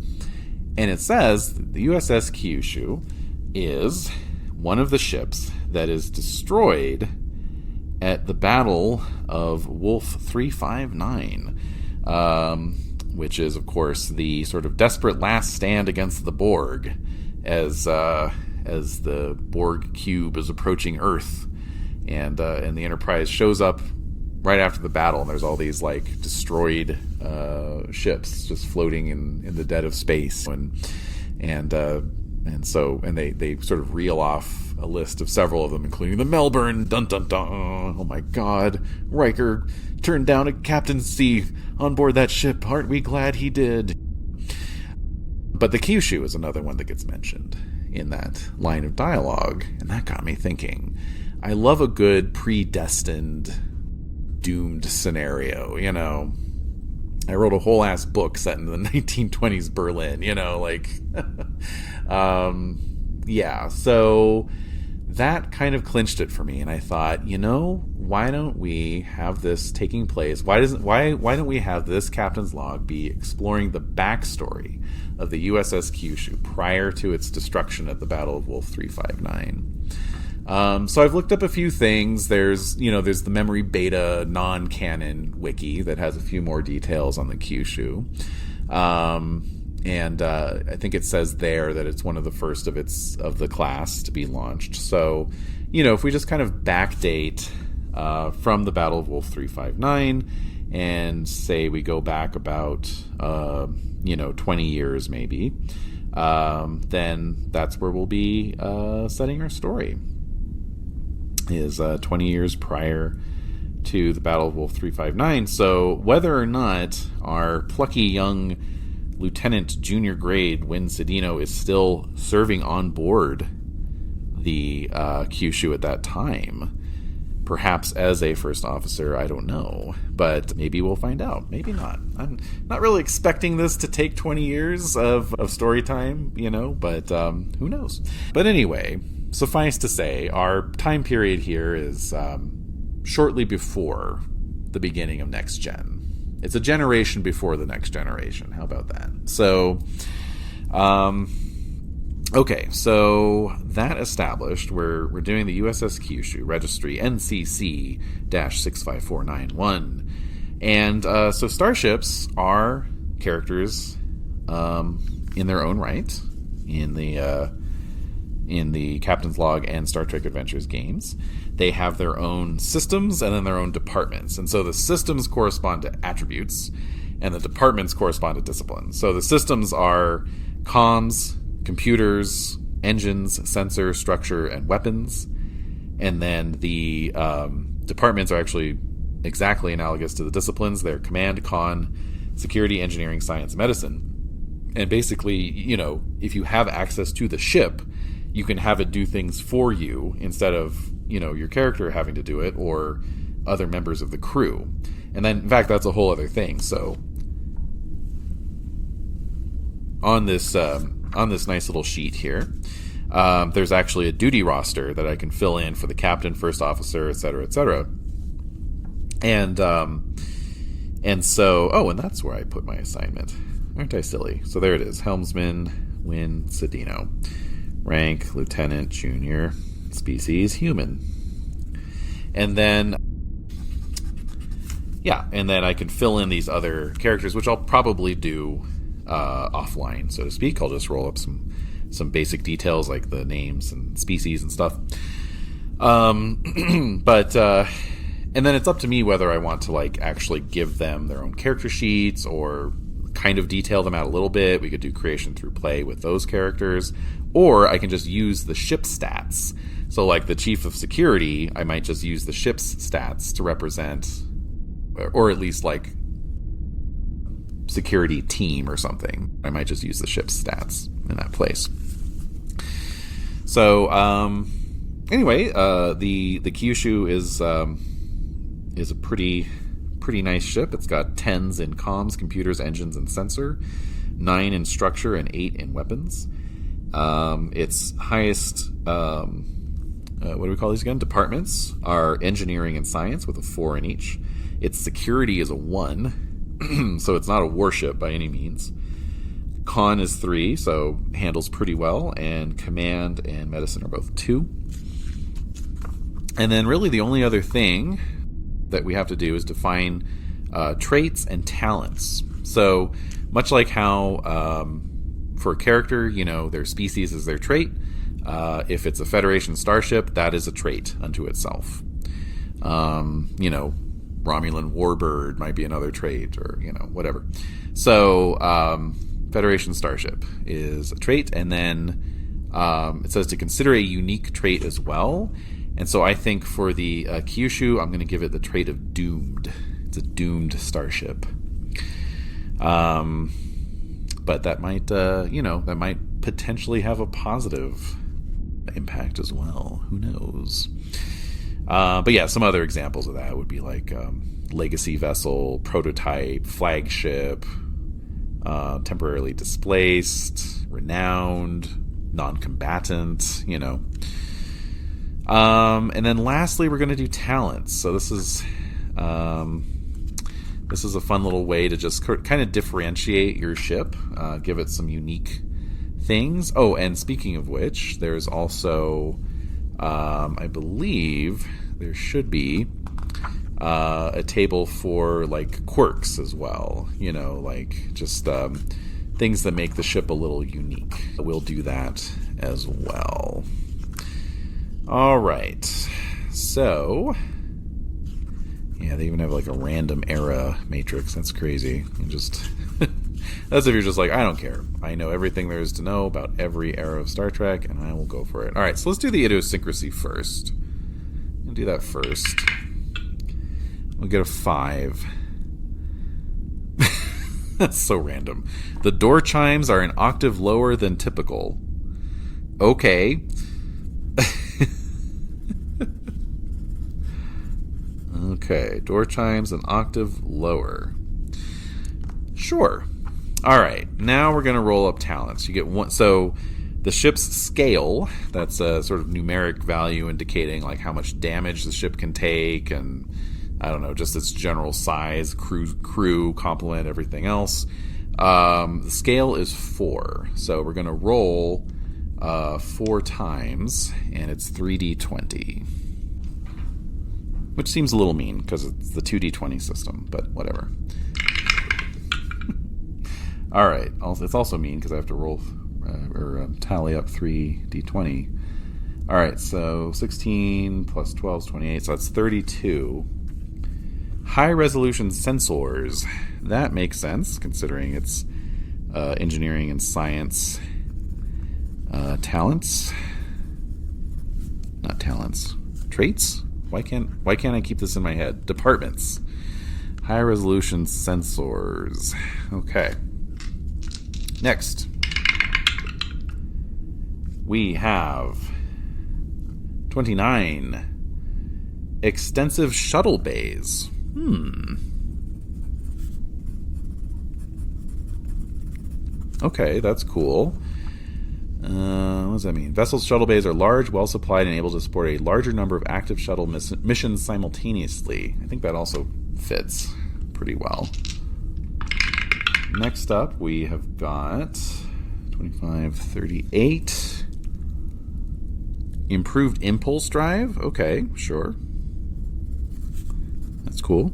and it says the USS Kyushu is one of the ships that is destroyed at the Battle of Wolf 359, which is, of course, the sort of desperate last stand against the Borg as the Borg cube is approaching Earth, and the Enterprise shows up right after the battle, and there's all these like destroyed ships just floating in the dead of space, and they sort of reel off a list of several of them, including the Melbourne. Dun dun dun! Oh my God, Riker turned down a captaincy on board that ship. Aren't we glad he did? But the Kyushu is another one that gets mentioned in that line of dialogue, and that got me thinking. I love a good predestined, doomed scenario, you know. I wrote a whole ass book set in the 1920s Berlin, you know, like, yeah, so that kind of clinched it for me, and I thought, you know, why don't we have this taking place? Why don't we have this Captain's Log be exploring the backstory of the USS Kyushu prior to its destruction at the Battle of Wolf 359? So I've looked up a few things. There's the Memory Beta non-canon wiki that has a few more details on the Kyushu. And I think it says there that it's one of the first of the class to be launched. So, you know, if we just kind of backdate from the Battle of Wolf 359 and say we go back about 20 years maybe, then that's where we'll be setting our story. Is 20 years prior to the Battle of Wolf 359. So whether or not our plucky young Lieutenant Junior Grade Wyn Cedino is still serving on board the Kyushu at that time, perhaps as a first officer, I don't know, but maybe we'll find out. Maybe not. I'm not really expecting this to take 20 years of story time, you know, but who knows. But anyway, suffice to say, our time period here is shortly before the beginning of next gen. It's a generation before the next generation. How about that? So, okay, so that established, we're doing the USS Kyushu, registry NCC-65491. And so starships are characters in their own right in the Captain's Log and Star Trek Adventures games. They have their own systems and then their own departments. And so the systems correspond to attributes and the departments correspond to disciplines. So the systems are comms, computers, engines, sensor, structure, and weapons. And then the departments are actually exactly analogous to the disciplines. They're command, con, security, engineering, science, medicine. And basically, you know, if you have access to the ship, you can have it do things for you instead of, you know, your character having to do it or other members of the crew. And then, in fact, that's a whole other thing. So on this nice little sheet here, there's actually a duty roster that I can fill in for the captain, first officer, etc., etc. And so, and that's where I put my assignment. Aren't I silly? So there it is. Helmsman Wyn Cedino. Rank, lieutenant, junior, species, human. And then, I can fill in these other characters, which I'll probably do offline, so to speak. I'll just roll up some basic details like the names and species and stuff. And then it's up to me whether I want to like actually give them their own character sheets or kind of detail them out a little bit. We could do creation through play with those characters, or I can just use the ship stats. So like the chief of security, I might just use the ship's stats to represent, or at least like security team or something. I might just use the ship's stats in that place. So anyway, the Kyushu is a pretty nice ship. It's got 10s in comms, computers, engines, and sensor, 9 in structure, and 8 in weapons. Its highest, what do we call these again? Departments are engineering and science with a 4 in each. Its security is a 1, so it's not a warship by any means. Con is 3, so handles pretty well, and command and medicine are both 2. And then really the only other thing that we have to do is define traits and talents. So much like how for a character, you know, their species is their trait. If it's a Federation starship, that is a trait unto itself. You know, Romulan warbird might be another trait, or, you know, whatever. So Federation starship is a trait, and then it says to consider a unique trait as well. And so I think for the Kyushu, I'm going to give it the trait of doomed. It's a doomed starship. But that might, that might potentially have a positive impact as well. Who knows? But yeah, some other examples of that would be like legacy vessel, prototype, flagship, temporarily displaced, renowned, non-combatant, you know. And then lastly, we're going to do talents. So this is a fun little way to just kind of differentiate your ship, give it some unique things. Oh, and speaking of which, there's also, I believe there should be a table for like quirks as well. You know, like just things that make the ship a little unique. We'll do that as well. All right, so yeah, they even have like a random era matrix. That's crazy. And just that's if you're just like, I don't care. I know everything there is to know about every era of Star Trek, and I will go for it. All right, so let's do the idiosyncrasy first. We'll do that first. We'll get a 5. That's so random. The door chimes are an octave lower than typical. Okay. Okay, door chimes an octave lower. Sure. All right, now we're going to roll up talents. You get one. So The ship's scale, that's a sort of numeric value indicating like how much damage the ship can take, and I don't know, just its general size, crew, complement, everything else. The scale is 4, so we're going to roll 4 times, and it's 3d20. Which seems a little mean, because it's the 2d20 system, but whatever. Alright, it's also mean, because I have to roll, tally up 3d20. Alright, so 16 plus 12 is 28, so that's 32. High-resolution sensors. That makes sense, considering it's engineering and science talents. Not talents. Traits? Why can't I keep this in my head? Departments. High-resolution sensors. Okay. Next. We have 29. Extensive shuttle bays. Okay, that's cool. What does that mean? Vessels' shuttle bays are large, well-supplied, and able to support a larger number of active shuttle missions simultaneously. I think that also fits pretty well. Next up, we have got 25, 38. Improved impulse drive. Okay, sure. That's cool.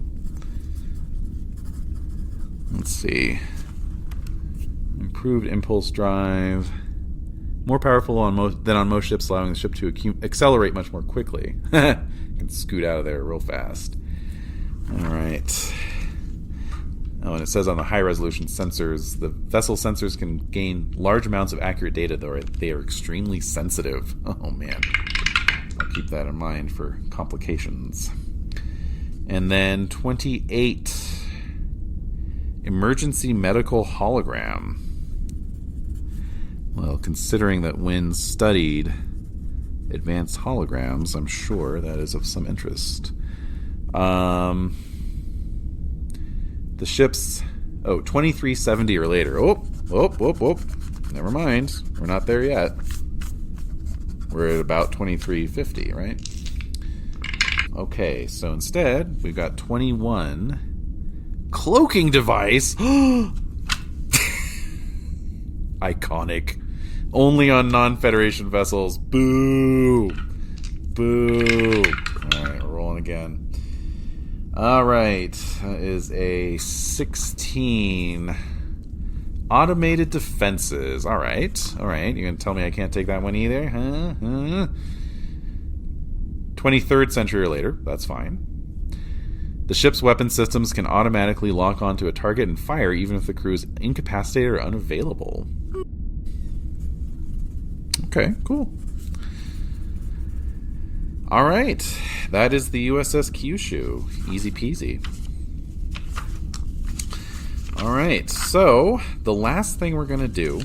Let's see. Improved impulse drive. More powerful than on most ships, allowing the ship to accelerate much more quickly. Can scoot out of there real fast. Alright. Oh, and it says on the high-resolution sensors, the vessel sensors can gain large amounts of accurate data, though they are extremely sensitive. Oh, man. I'll keep that in mind for complications. And then 28. Emergency medical hologram. Well, considering that Wyn studied advanced holograms, I'm sure that is of some interest. The ship's 2370 or later. Never mind. We're not there yet. We're at about 2350, right? Okay, so instead, we've got 21 cloaking device. Iconic. Only on non-Federation vessels. Boo. Boo. Alright, we're rolling again. Alright, that is a 16. Automated defenses. Alright. You're going to tell me I can't take that one either? Huh? 23rd century or later. That's fine. The ship's weapon systems can automatically lock onto a target and fire even if the crew is incapacitated or unavailable. Okay, cool. Alright, that is the USS Kyushu. Easy peasy. Alright, so the last thing we're going to do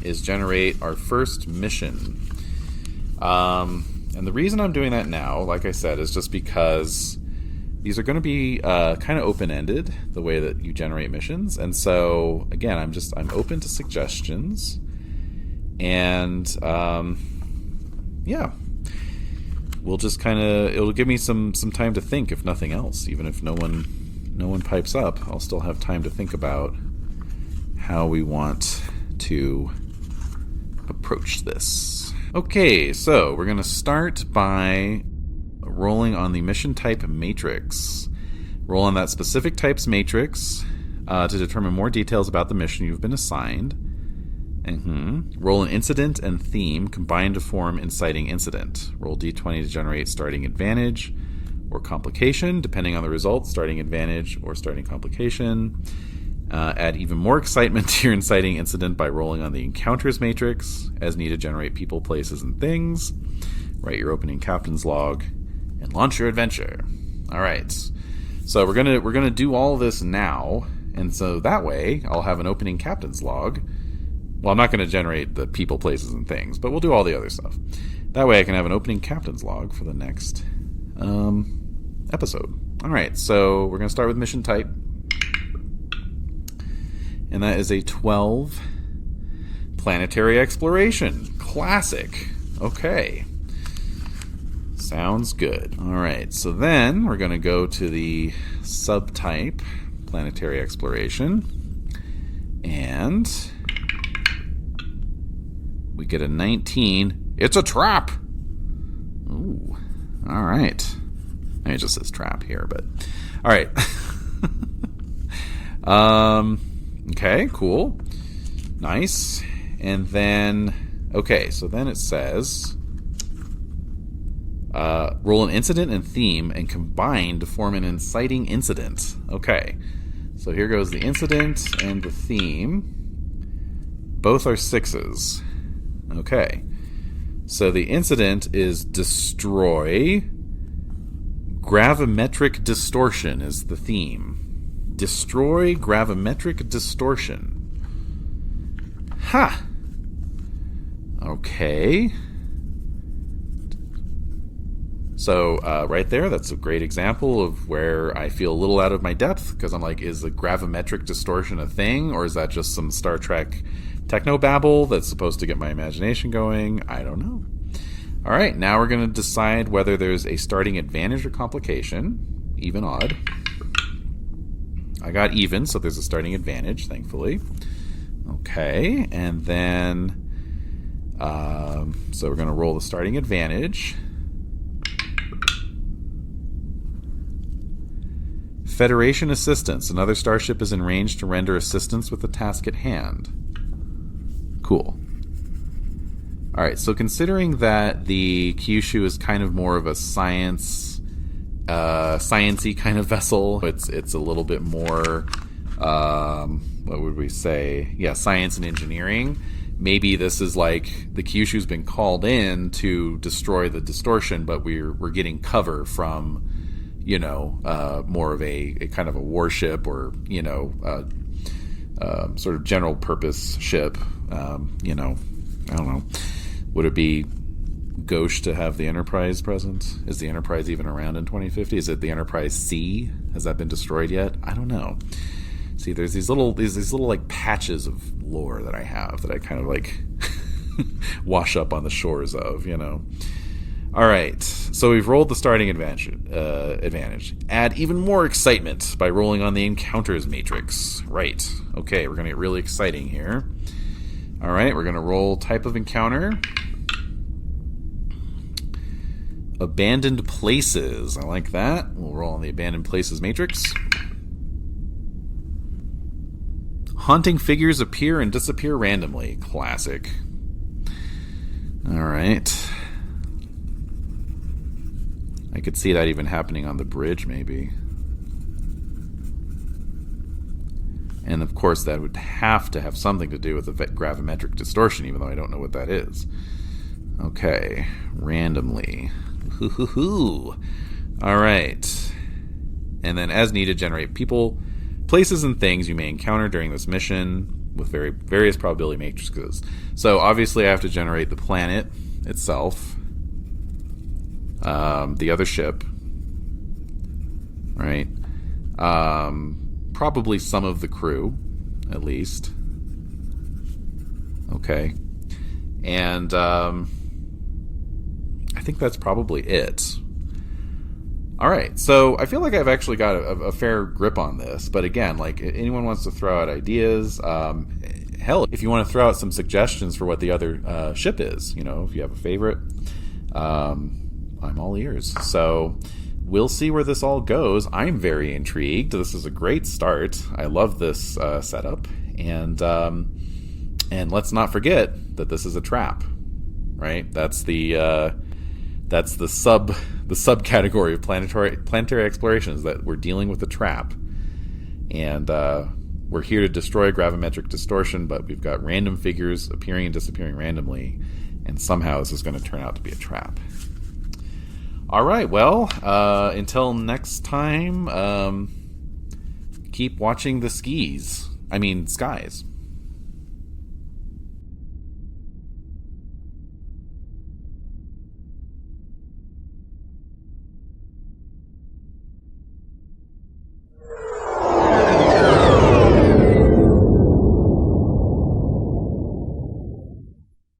is generate our first mission. And the reason I'm doing that now, like I said, is just because these are going to be kind of open-ended, the way that you generate missions. And so, again, I'm open to suggestions. And, yeah. We'll just it'll give me some time to think, if nothing else. Even if no one pipes up, I'll still have time to think about how we want to approach this. Okay, so we're going to start by rolling on the mission type matrix. Roll on that specific type's matrix to determine more details about the mission you've been assigned. Roll an incident and theme combined to form inciting incident. Roll d20 to generate starting advantage or complication, depending on the result, starting advantage or starting complication. Add even more excitement to your inciting incident by rolling on the encounters matrix as needed to generate people, places, and things. Write your opening captain's log and launch your adventure. All right. So we're gonna do all this now, and so that way I'll have an opening captain's log. Well, I'm not going to generate the people, places, and things, but we'll do all the other stuff. That way I can have an opening captain's log for the next episode. All right, so we're going to start with mission type. And that is a 12. Planetary exploration. Classic. Okay. Sounds good. All right, so then we're going to go to the subtype, planetary exploration, and we get a 19. It's a trap! Ooh, all right. I mean, it just says trap here, but... All right. Okay, cool. Nice. And then... Okay, so then it says... roll an incident and theme and combine to form an inciting incident. Okay. So here goes the incident and the theme. Both are 6s. Okay. So the incident is destroy. Gravimetric distortion is the theme. Destroy gravimetric distortion. Ha! Okay. So right there, that's a great example of where I feel a little out of my depth, because I'm like, is the gravimetric distortion a thing, or is that just some Star Trek technobabble that's supposed to get my imagination going? I don't know. All right, now we're going to decide whether there's a starting advantage or complication. Even, odd. I got even, so there's a starting advantage, thankfully. Okay, and then... so we're going to roll the starting advantage. Federation assistance. Another starship is in range to render assistance with the task at hand. Cool. All right, so considering that the Kyushu is kind of more of a sciencey kind of vessel, it's a little bit more, what would we say? Yeah, science and engineering. Maybe this is like the Kyushu's been called in to destroy the distortion, but we're getting cover from, more of a kind of a warship or, sort of general purpose ship. I don't know. Would it be gauche to have the Enterprise present? Is the Enterprise even around in 2050? Is it the Enterprise C? Has that been destroyed yet? I don't know. See, there's these little like patches of lore that I have that I kind of like wash up on the shores of, All right, so we've rolled the starting advantage. Add even more excitement by rolling on the encounters matrix. Right. Okay, we're going to get really exciting here. All right, we're going to roll type of encounter. Abandoned places. I like that. We'll roll on the abandoned places matrix. Haunting figures appear and disappear randomly. Classic. All right. I could see that even happening on the bridge, maybe. And of course, that would have to have something to do with the gravimetric distortion, even though I don't know what that is. Okay, randomly. Hoo-hoo-hoo. All right. And then, as needed, generate people, places, and things you may encounter during this mission with various probability matrices. So, obviously, I have to generate the planet itself, the other ship, right? Probably some of the crew, at least. Okay. And I think that's probably it. All right. So I feel like I've actually got a fair grip on this. But again, like, anyone wants to throw out ideas, hell, if you want to throw out some suggestions for what the other ship is, if you have a favorite, I'm all ears. So we'll see where this all goes. I'm very intrigued. This is a great start. I love this setup, and let's not forget that this is a trap, right? That's the subcategory of planetary explorations, that we're dealing with a trap, and we're here to destroy gravimetric distortion. But we've got random figures appearing and disappearing randomly, and somehow this is going to turn out to be a trap. All right, well, until next time, keep watching the skies.